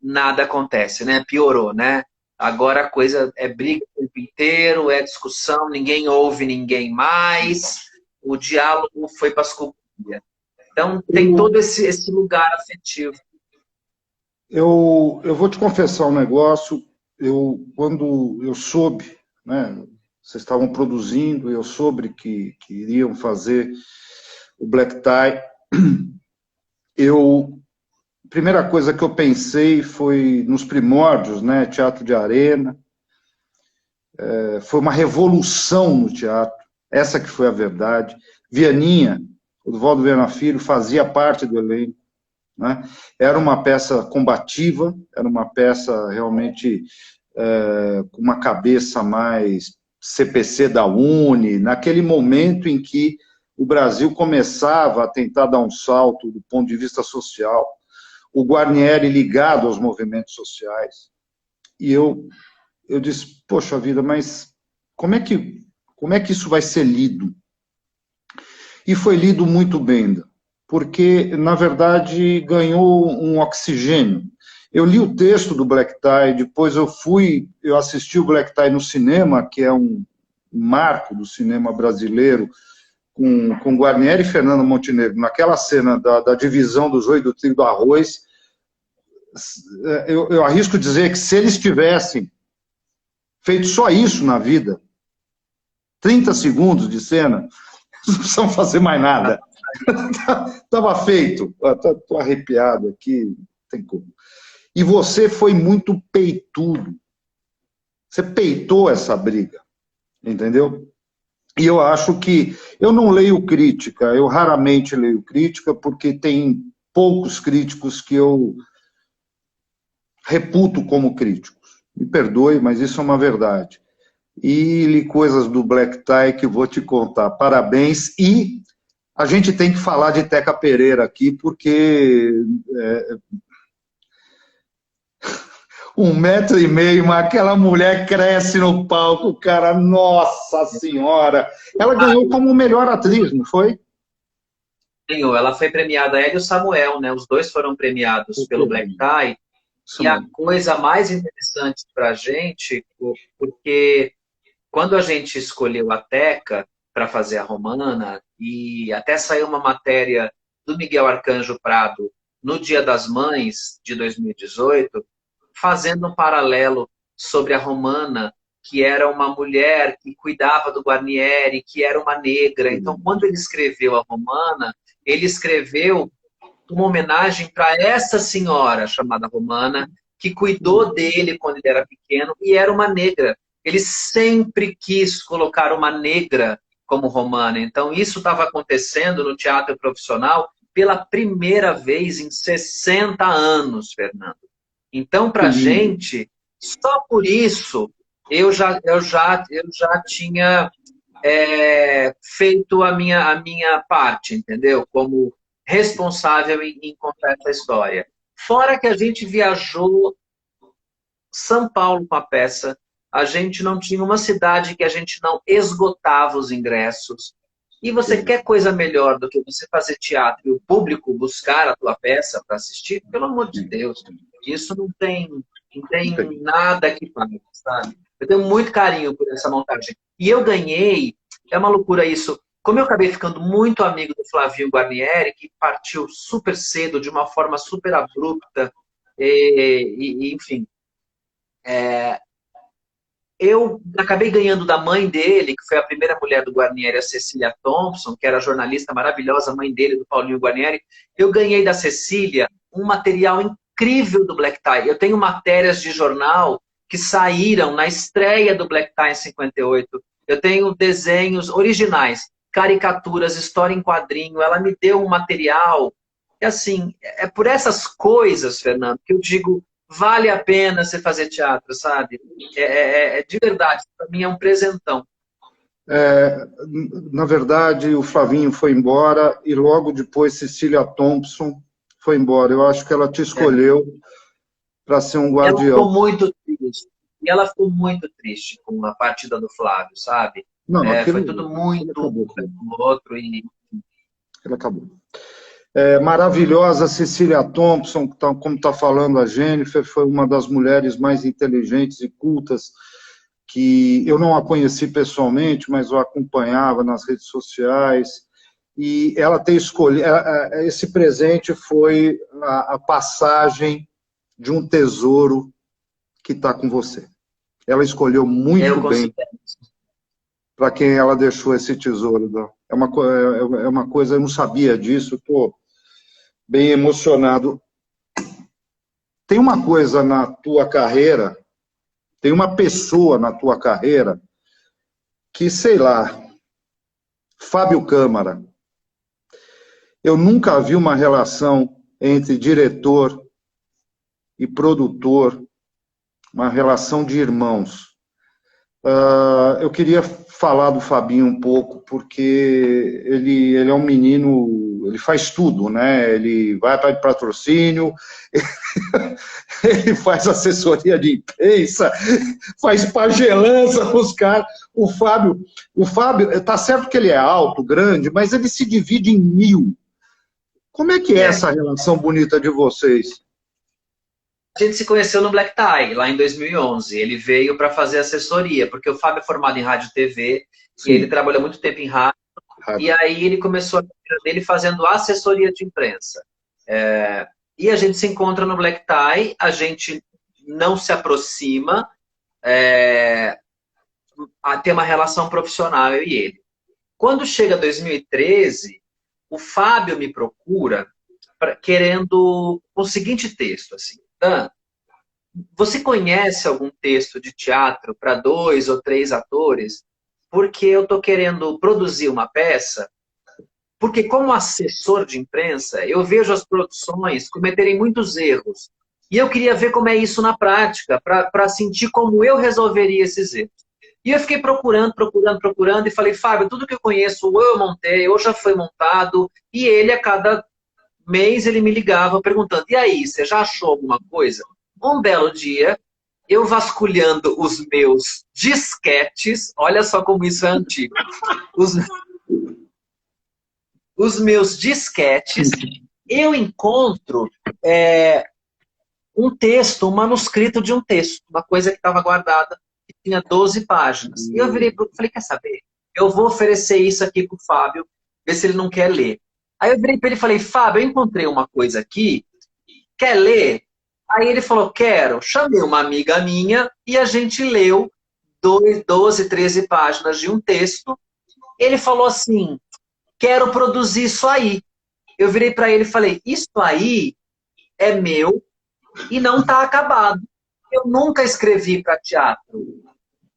nada acontece, né? Piorou, né? Agora a coisa é briga o tempo inteiro, é discussão, ninguém ouve ninguém mais, o diálogo foi para as culturas. Então, tem todo esse lugar afetivo. Eu vou te confessar um negócio. Quando eu soube, né, vocês estavam produzindo, eu soube que iriam fazer o Black Tie, a primeira coisa que eu pensei foi nos primórdios, né, teatro de arena. Foi uma revolução no teatro, essa que foi a verdade. Vianinha, o Oswaldo Viana Filho, fazia parte do elenco, né? Era uma peça combativa, era uma peça realmente com uma cabeça mais CPC da UNE, naquele momento em que o Brasil começava a tentar dar um salto do ponto de vista social, o Guarnieri ligado aos movimentos sociais. E eu disse, poxa vida, mas como é que isso vai ser lido? E foi lido muito bem, porque, na verdade, ganhou um oxigênio. Eu li o texto do Black Tie, depois eu assisti o Black Tie no cinema, que é um marco do cinema brasileiro, com Guarnieri e Fernando Montenegro, naquela cena da divisão do joio, do trigo, do arroz. Eu arrisco dizer que se eles tivessem feito só isso na vida, 30 segundos de cena, não precisam fazer mais nada. Estava feito. Estou arrepiado aqui, não tem como. E você foi muito peitudo. Você peitou essa briga, entendeu? E eu acho que... Eu não leio crítica, eu raramente leio crítica, porque tem poucos críticos que eu reputo como críticos. Me perdoe, mas isso é uma verdade. E li coisas do Black Tie que vou te contar. Parabéns. E a gente tem que falar de Teca Pereira aqui, porque 1,5 m, mas aquela mulher cresce no palco, cara, nossa senhora. Ela ganhou como melhor atriz, não foi? Ganhou. Ela foi premiada, ela e o Samuel, né? Os dois foram premiados pelo Black Tie. E a coisa mais interessante para a gente, porque quando a gente escolheu a Teca para fazer a Romana, e até saiu uma matéria do Miguel Arcanjo Prado no Dia das Mães de 2018, fazendo um paralelo sobre a Romana, que era uma mulher que cuidava do Guarnieri, que era uma negra. Então, quando ele escreveu a Romana, ele escreveu uma homenagem para essa senhora chamada Romana, que cuidou dele quando ele era pequeno e era uma negra. Ele sempre quis colocar uma negra como Romana. Então, isso estava acontecendo no teatro profissional pela primeira vez em 60 anos, Fernando. Então, para a gente, só por isso, eu já tinha feito a minha parte, entendeu? Como responsável em contar essa história. Fora que a gente viajou São Paulo com a peça, a gente não tinha uma cidade que a gente não esgotava os ingressos. E você quer coisa melhor do que você fazer teatro e o público buscar a tua peça para assistir? Pelo amor de Deus, isso não tem nada que pague, sabe? Eu tenho muito carinho por essa montagem. E eu ganhei, é uma loucura isso, como eu acabei ficando muito amigo do Flavinho Guarnieri, que partiu super cedo, de uma forma super abrupta, enfim, eu acabei ganhando da mãe dele, que foi a primeira mulher do Guarnieri, a Cecília Thompson, que era jornalista maravilhosa, mãe dele, do Paulinho Guarnieri. Eu ganhei da Cecília um material incrível do Black Tie. Eu tenho matérias de jornal que saíram na estreia do Black Tie em 58. Eu tenho desenhos originais, caricaturas, história em quadrinho. Ela me deu um material. E assim, é por essas coisas, Fernando, que eu digo, vale a pena você fazer teatro, sabe? De verdade, para mim é um presentão. Na verdade, o Flavinho foi embora e logo depois Cecília Thompson foi embora. Eu acho que ela te escolheu para ser um guardião. Ela ficou muito triste. E ela ficou muito triste com a partida do Flávio, sabe? Não, foi tudo muito um outro e... Ela acabou. Maravilhosa Cecília Thompson, como está falando a Jennifer, foi uma das mulheres mais inteligentes e cultas que eu não a conheci pessoalmente, mas eu acompanhava nas redes sociais. E ela ter escolhido... Esse presente foi a passagem de um tesouro que está com você. Ela escolheu muito bem para quem ela deixou esse tesouro. É uma coisa, eu não sabia disso, estou bem emocionado. Tem uma coisa na tua carreira, tem uma pessoa na tua carreira que, sei lá, Fábio Câmara. Eu nunca vi uma relação entre diretor e produtor, uma relação de irmãos. Eu queria falar do Fabinho um pouco, porque ele é um menino, ele faz tudo, né? Ele vai para patrocínio, ele faz assessoria de imprensa, faz pagelança para os caras. O Fábio, tá certo que ele é alto, grande, mas ele se divide em 1000. Como é que é essa relação bonita de vocês? A gente se conheceu no Black Tie, lá em 2011. Ele veio para fazer assessoria, porque o Fábio é formado em rádio e TV, e ele trabalhou muito tempo em rádio, e aí ele começou a carreira dele fazendo assessoria de imprensa. E a gente se encontra no Black Tie, a gente não se aproxima, a ter uma relação profissional, eu e ele. Quando chega 2013, o Fábio me procura querendo o seguinte texto, assim: Dan, você conhece algum texto de teatro para 2 ou 3 atores? Porque eu estou querendo produzir uma peça, porque como assessor de imprensa, eu vejo as produções cometerem muitos erros. E eu queria ver como é isso na prática, para sentir como eu resolveria esses erros. E eu fiquei procurando, e falei, Fábio, tudo que eu conheço, ou eu montei, ou já foi montado, e ele, a cada mês, ele me ligava perguntando, e aí, você já achou alguma coisa? Um belo dia, eu vasculhando os meus disquetes, olha só como isso é antigo, os meus disquetes, eu encontro um texto, um manuscrito de um texto, uma coisa que estava guardada, que tinha 12 páginas. E eu virei para falei, quer saber? Eu vou oferecer isso aqui para o Fábio, ver se ele não quer ler. Aí eu virei para ele e falei, Fábio, eu encontrei uma coisa aqui, quer ler? Aí ele falou, quero. Chamei uma amiga minha e a gente leu 12, 13 páginas de um texto. Ele falou assim, quero produzir isso aí. Eu virei para ele e falei, isso aí é meu e não está acabado. Eu nunca escrevi para teatro.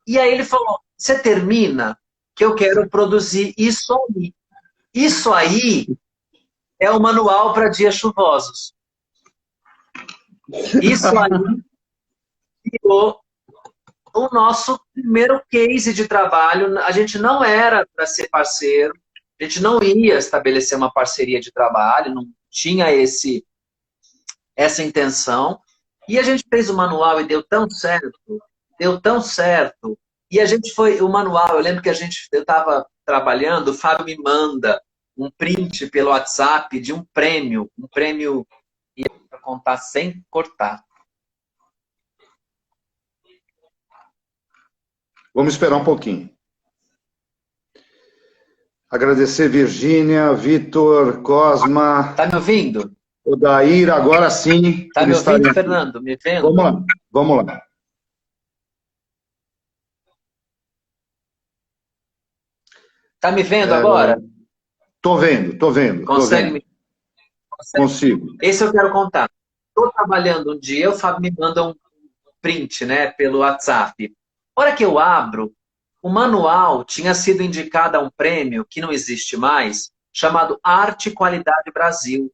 E aí ele falou, você termina que eu quero produzir isso aí. Isso aí é o manual para dias chuvosos. Isso aí virou o nosso primeiro case de trabalho. A gente não era para ser parceiro, a gente não ia estabelecer uma parceria de trabalho, não tinha essa intenção. E a gente fez o manual e deu tão certo. E a gente foi, o manual, eu lembro que eu estava trabalhando, o Fábio me manda um print pelo WhatsApp de um prêmio, e para contar sem cortar. Vamos esperar um pouquinho. Agradecer Virgínia, Vitor, Cosma. Tá me ouvindo? Odair, agora sim. Tá me ouvindo, Fernando? Me vendo? Vamos lá. Tá me vendo agora? Tô vendo. Consegue me... Consigo. Esse eu quero contar. Estou trabalhando um dia, o Fábio me manda um print, né, pelo WhatsApp. A hora que eu abro, o manual tinha sido indicado a um prêmio que não existe mais, chamado Arte e Qualidade Brasil.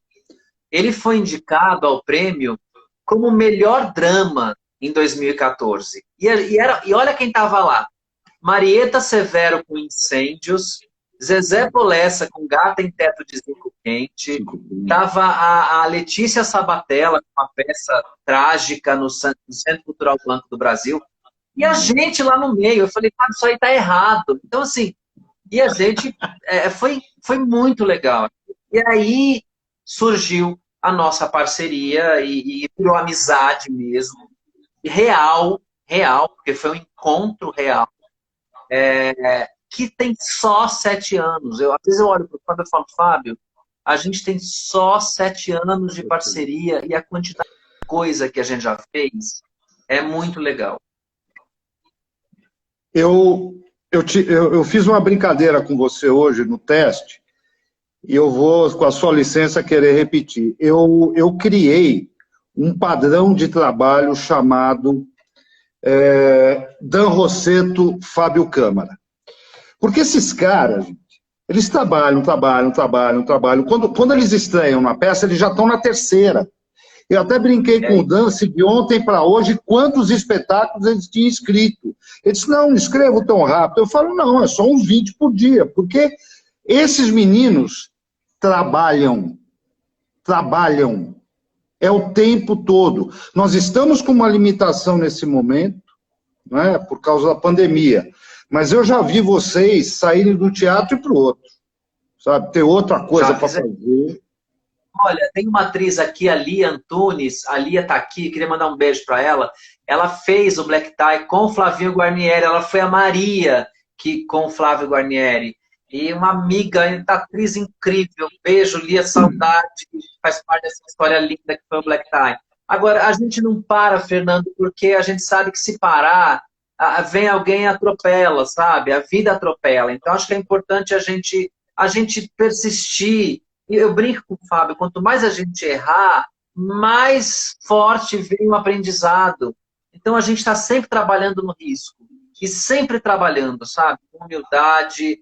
Ele foi indicado ao prêmio como melhor drama em 2014. E olha quem estava lá. Marieta Severo com Incêndios, Zezé Polessa com Gata em Teto de Zinco Quente, estava a Letícia Sabatella com uma peça trágica no Centro Cultural Blanco do Brasil, e a gente lá no meio. Eu falei, cara, isso aí tá errado. Então, assim, e a gente, foi muito legal. E aí surgiu a nossa parceria e virou amizade mesmo, real, porque foi um encontro real, que tem só 7 anos. Às vezes eu olho para o Fábio e falo, Fábio, a gente tem só 7 anos de parceria e a quantidade de coisa que a gente já fez é muito legal. Eu fiz uma brincadeira com você hoje no teste e eu vou, com a sua licença, querer repetir. Eu criei um padrão de trabalho chamado Dan Rosseto, Fábio Câmara. Porque esses caras, eles trabalham. Quando eles estreiam uma peça, eles já estão na terceira. Eu até brinquei com o Dan, se de ontem para hoje, quantos espetáculos eles tinham escrito. Ele disse, não escrevo tão rápido. Eu falo, não, é só uns 20 por dia, porque esses meninos trabalham, é o tempo todo. Nós estamos com uma limitação nesse momento, né, por causa da pandemia, mas eu já vi vocês saírem do teatro e para o outro, sabe, ter outra coisa para fazer. Olha, tem uma atriz aqui, a Lia Antunes, a Lia tá aqui, queria mandar um beijo para ela. Ela fez o Black Tie com o Flavinho Guarnieri, ela foi a Maria com o Flávio Guarnieri. E uma amiga, atriz incrível. Beijo, Lia, saudade, faz parte dessa história linda que foi o Black Tie. Agora, a gente não para, Fernando, porque a gente sabe que se parar, vem alguém e atropela, sabe? A vida atropela. Então, acho que é importante a gente persistir. E eu brinco com o Fábio, quanto mais a gente errar, mais forte vem o aprendizado. Então, a gente está sempre trabalhando no risco. E sempre trabalhando, sabe? Com humildade,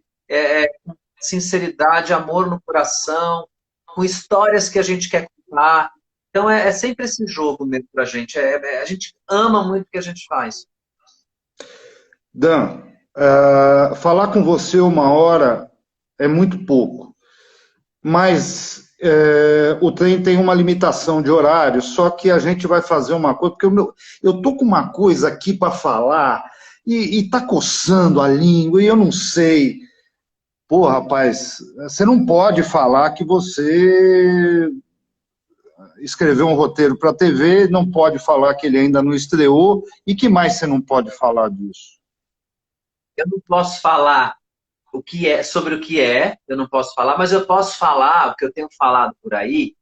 com sinceridade, amor no coração, com histórias que a gente quer contar. Então é sempre esse jogo mesmo pra gente. A gente ama muito o que a gente faz. Dan, falar com você uma hora é muito pouco, mas o trem tem uma limitação de horário, só que a gente vai fazer uma coisa, porque eu tô com uma coisa aqui para falar e tá coçando a língua e eu não sei. Pô, rapaz, você não pode falar que você escreveu um roteiro para a TV, não pode falar que ele ainda não estreou, e que mais você não pode falar disso? Eu não posso falar sobre o que é, eu não posso falar, mas eu posso falar o que eu tenho falado por aí,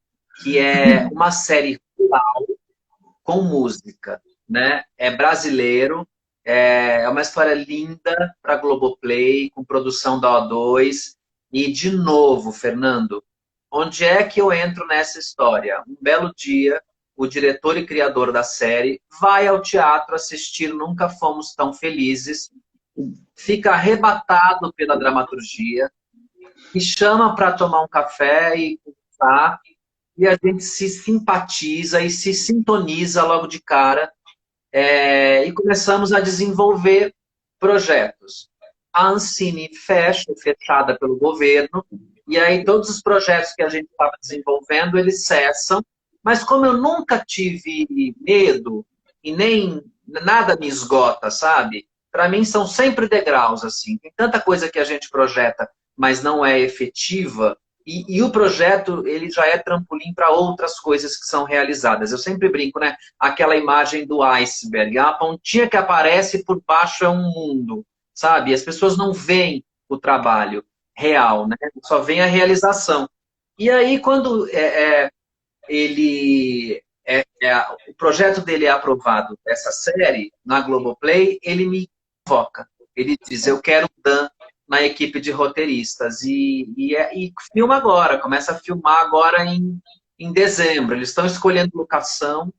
que é uma série rural com música, né? É brasileiro, é uma história linda para Globoplay, com produção da O2. E, de novo, Fernando, onde é que eu entro nessa história? Um belo dia, o diretor e criador da série vai ao teatro assistir Nunca Fomos Tão Felizes, fica arrebatado pela dramaturgia, me chama para tomar um café e conversar, e a gente se simpatiza e se sintoniza logo de cara, e começamos a desenvolver projetos. A Ancine fechada pelo governo, e aí todos os projetos que a gente estava desenvolvendo, eles cessam, mas como eu nunca tive medo, e nem nada me esgota, sabe? Para mim são sempre degraus, assim. Tem tanta coisa que a gente projeta, mas não é efetiva, e o projeto ele já é trampolim para outras coisas que são realizadas. Eu sempre brinco, né? Aquela imagem do iceberg, a pontinha que aparece e por baixo é um mundo, sabe? As pessoas não veem o trabalho real, né? Só veem a realização. E aí, quando o projeto dele é aprovado, essa série, na Globoplay, ele me convoca. Ele diz, eu quero o Dan na equipe de roteiristas. E filma agora, começa a filmar agora em dezembro. Eles estão escolhendo locação,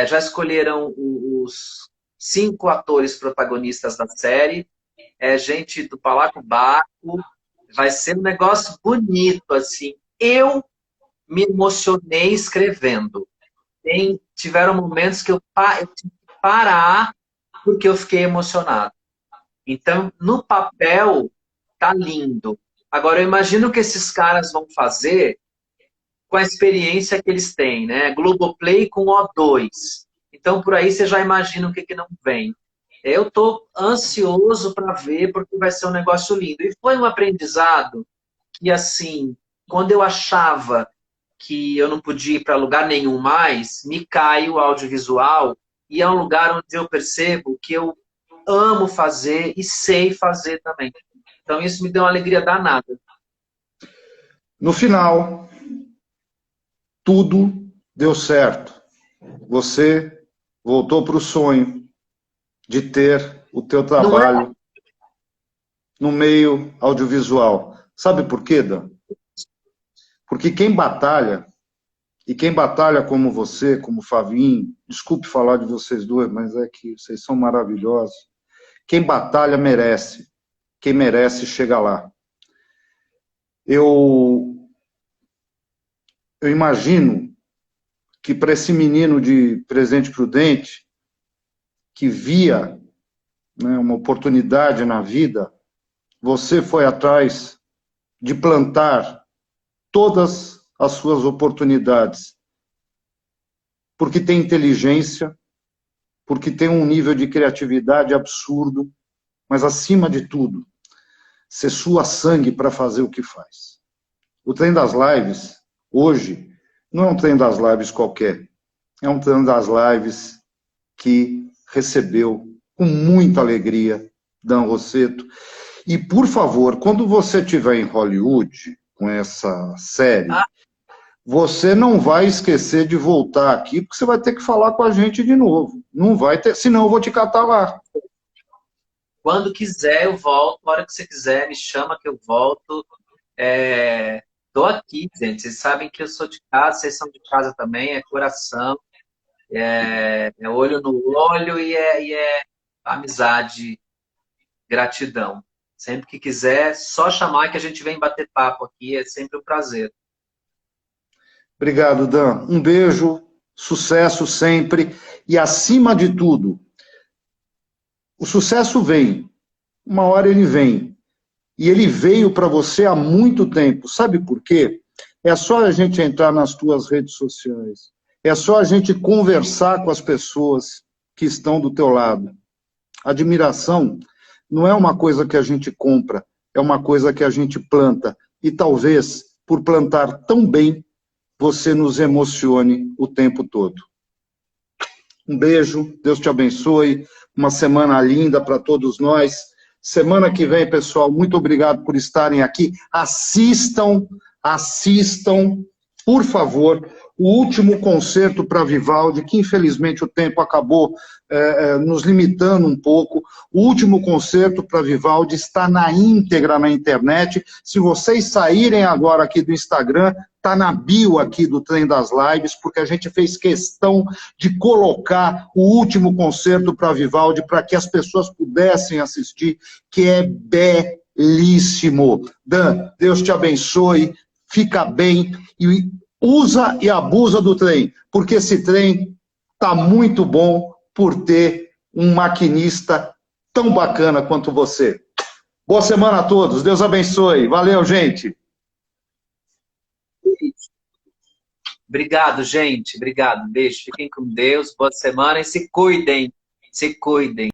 já escolheram os 5 atores protagonistas da série, gente do Palaco Baco, vai ser um negócio bonito, assim. Eu me emocionei escrevendo. Tiveram momentos que eu tive que parar porque eu fiquei emocionado. Então, no papel, tá lindo. Agora, eu imagino que esses caras vão fazer com a experiência que eles têm, né? Globoplay com O2. Então, por aí você já imagina o que não vem. Eu tô ansioso para ver, porque vai ser um negócio lindo. E foi um aprendizado que, assim, quando eu achava que eu não podia ir para lugar nenhum mais, me cai o audiovisual e é um lugar onde eu percebo que eu amo fazer e sei fazer também. Então isso me deu uma alegria danada. No final, tudo deu certo. Você voltou para o sonho de ter o teu Não é? trabalho no meio audiovisual. Sabe por quê, Dan? Porque quem batalha, e quem batalha como você, como Fabinho, desculpe falar de vocês dois, mas é que vocês são maravilhosos. Quem batalha merece. Quem merece chega lá. Eu imagino que para esse menino de Presidente Prudente, que via, né, uma oportunidade na vida, você foi atrás de plantar todas as suas oportunidades, porque tem inteligência, porque tem um nível de criatividade absurdo, mas acima de tudo, você sua sangue para fazer o que faz. O Trem das Lives, hoje, não é um Trem das Lives qualquer, é um Trem das Lives que recebeu com muita alegria Dan Rossetto. E, por favor, quando você estiver em Hollywood com essa série, você não vai esquecer de voltar aqui, porque você vai ter que falar com a gente de novo. Não vai ter, senão eu vou te catar lá. Quando quiser, eu volto. Na hora que você quiser, me chama que eu volto. Tô aqui, gente. Vocês sabem que eu sou de casa, vocês são de casa também. É coração, é olho no olho e é amizade, gratidão. Sempre que quiser, só chamar que a gente vem bater papo aqui. É sempre um prazer. Obrigado, Dan. Um beijo, sucesso sempre. E, acima de tudo, o sucesso vem. Uma hora ele vem. E ele veio para você há muito tempo. Sabe por quê? É só a gente entrar nas tuas redes sociais. É só a gente conversar com as pessoas que estão do teu lado. Admiração não é uma coisa que a gente compra, é uma coisa que a gente planta. E talvez, por plantar tão bem, você nos emocione o tempo todo. Um beijo, Deus te abençoe, uma semana linda para todos nós. Semana que vem, pessoal, muito obrigado por estarem aqui. Assistam, por favor, o último concerto para Vivaldi, que infelizmente o tempo acabou nos limitando um pouco. O último concerto para Vivaldi está na íntegra na internet. Se vocês saírem agora aqui do Instagram, está na bio aqui do Trem das Lives, porque a gente fez questão de colocar o último concerto para Vivaldi para que as pessoas pudessem assistir, que é belíssimo. Dan, Deus te abençoe, fica bem e usa e abusa do trem, porque esse trem está muito bom por ter um maquinista tão bacana quanto você. Boa semana a todos, Deus abençoe. Valeu, gente. Obrigado, gente. Obrigado. Beijo. Fiquem com Deus. Boa semana e se cuidem. Se cuidem.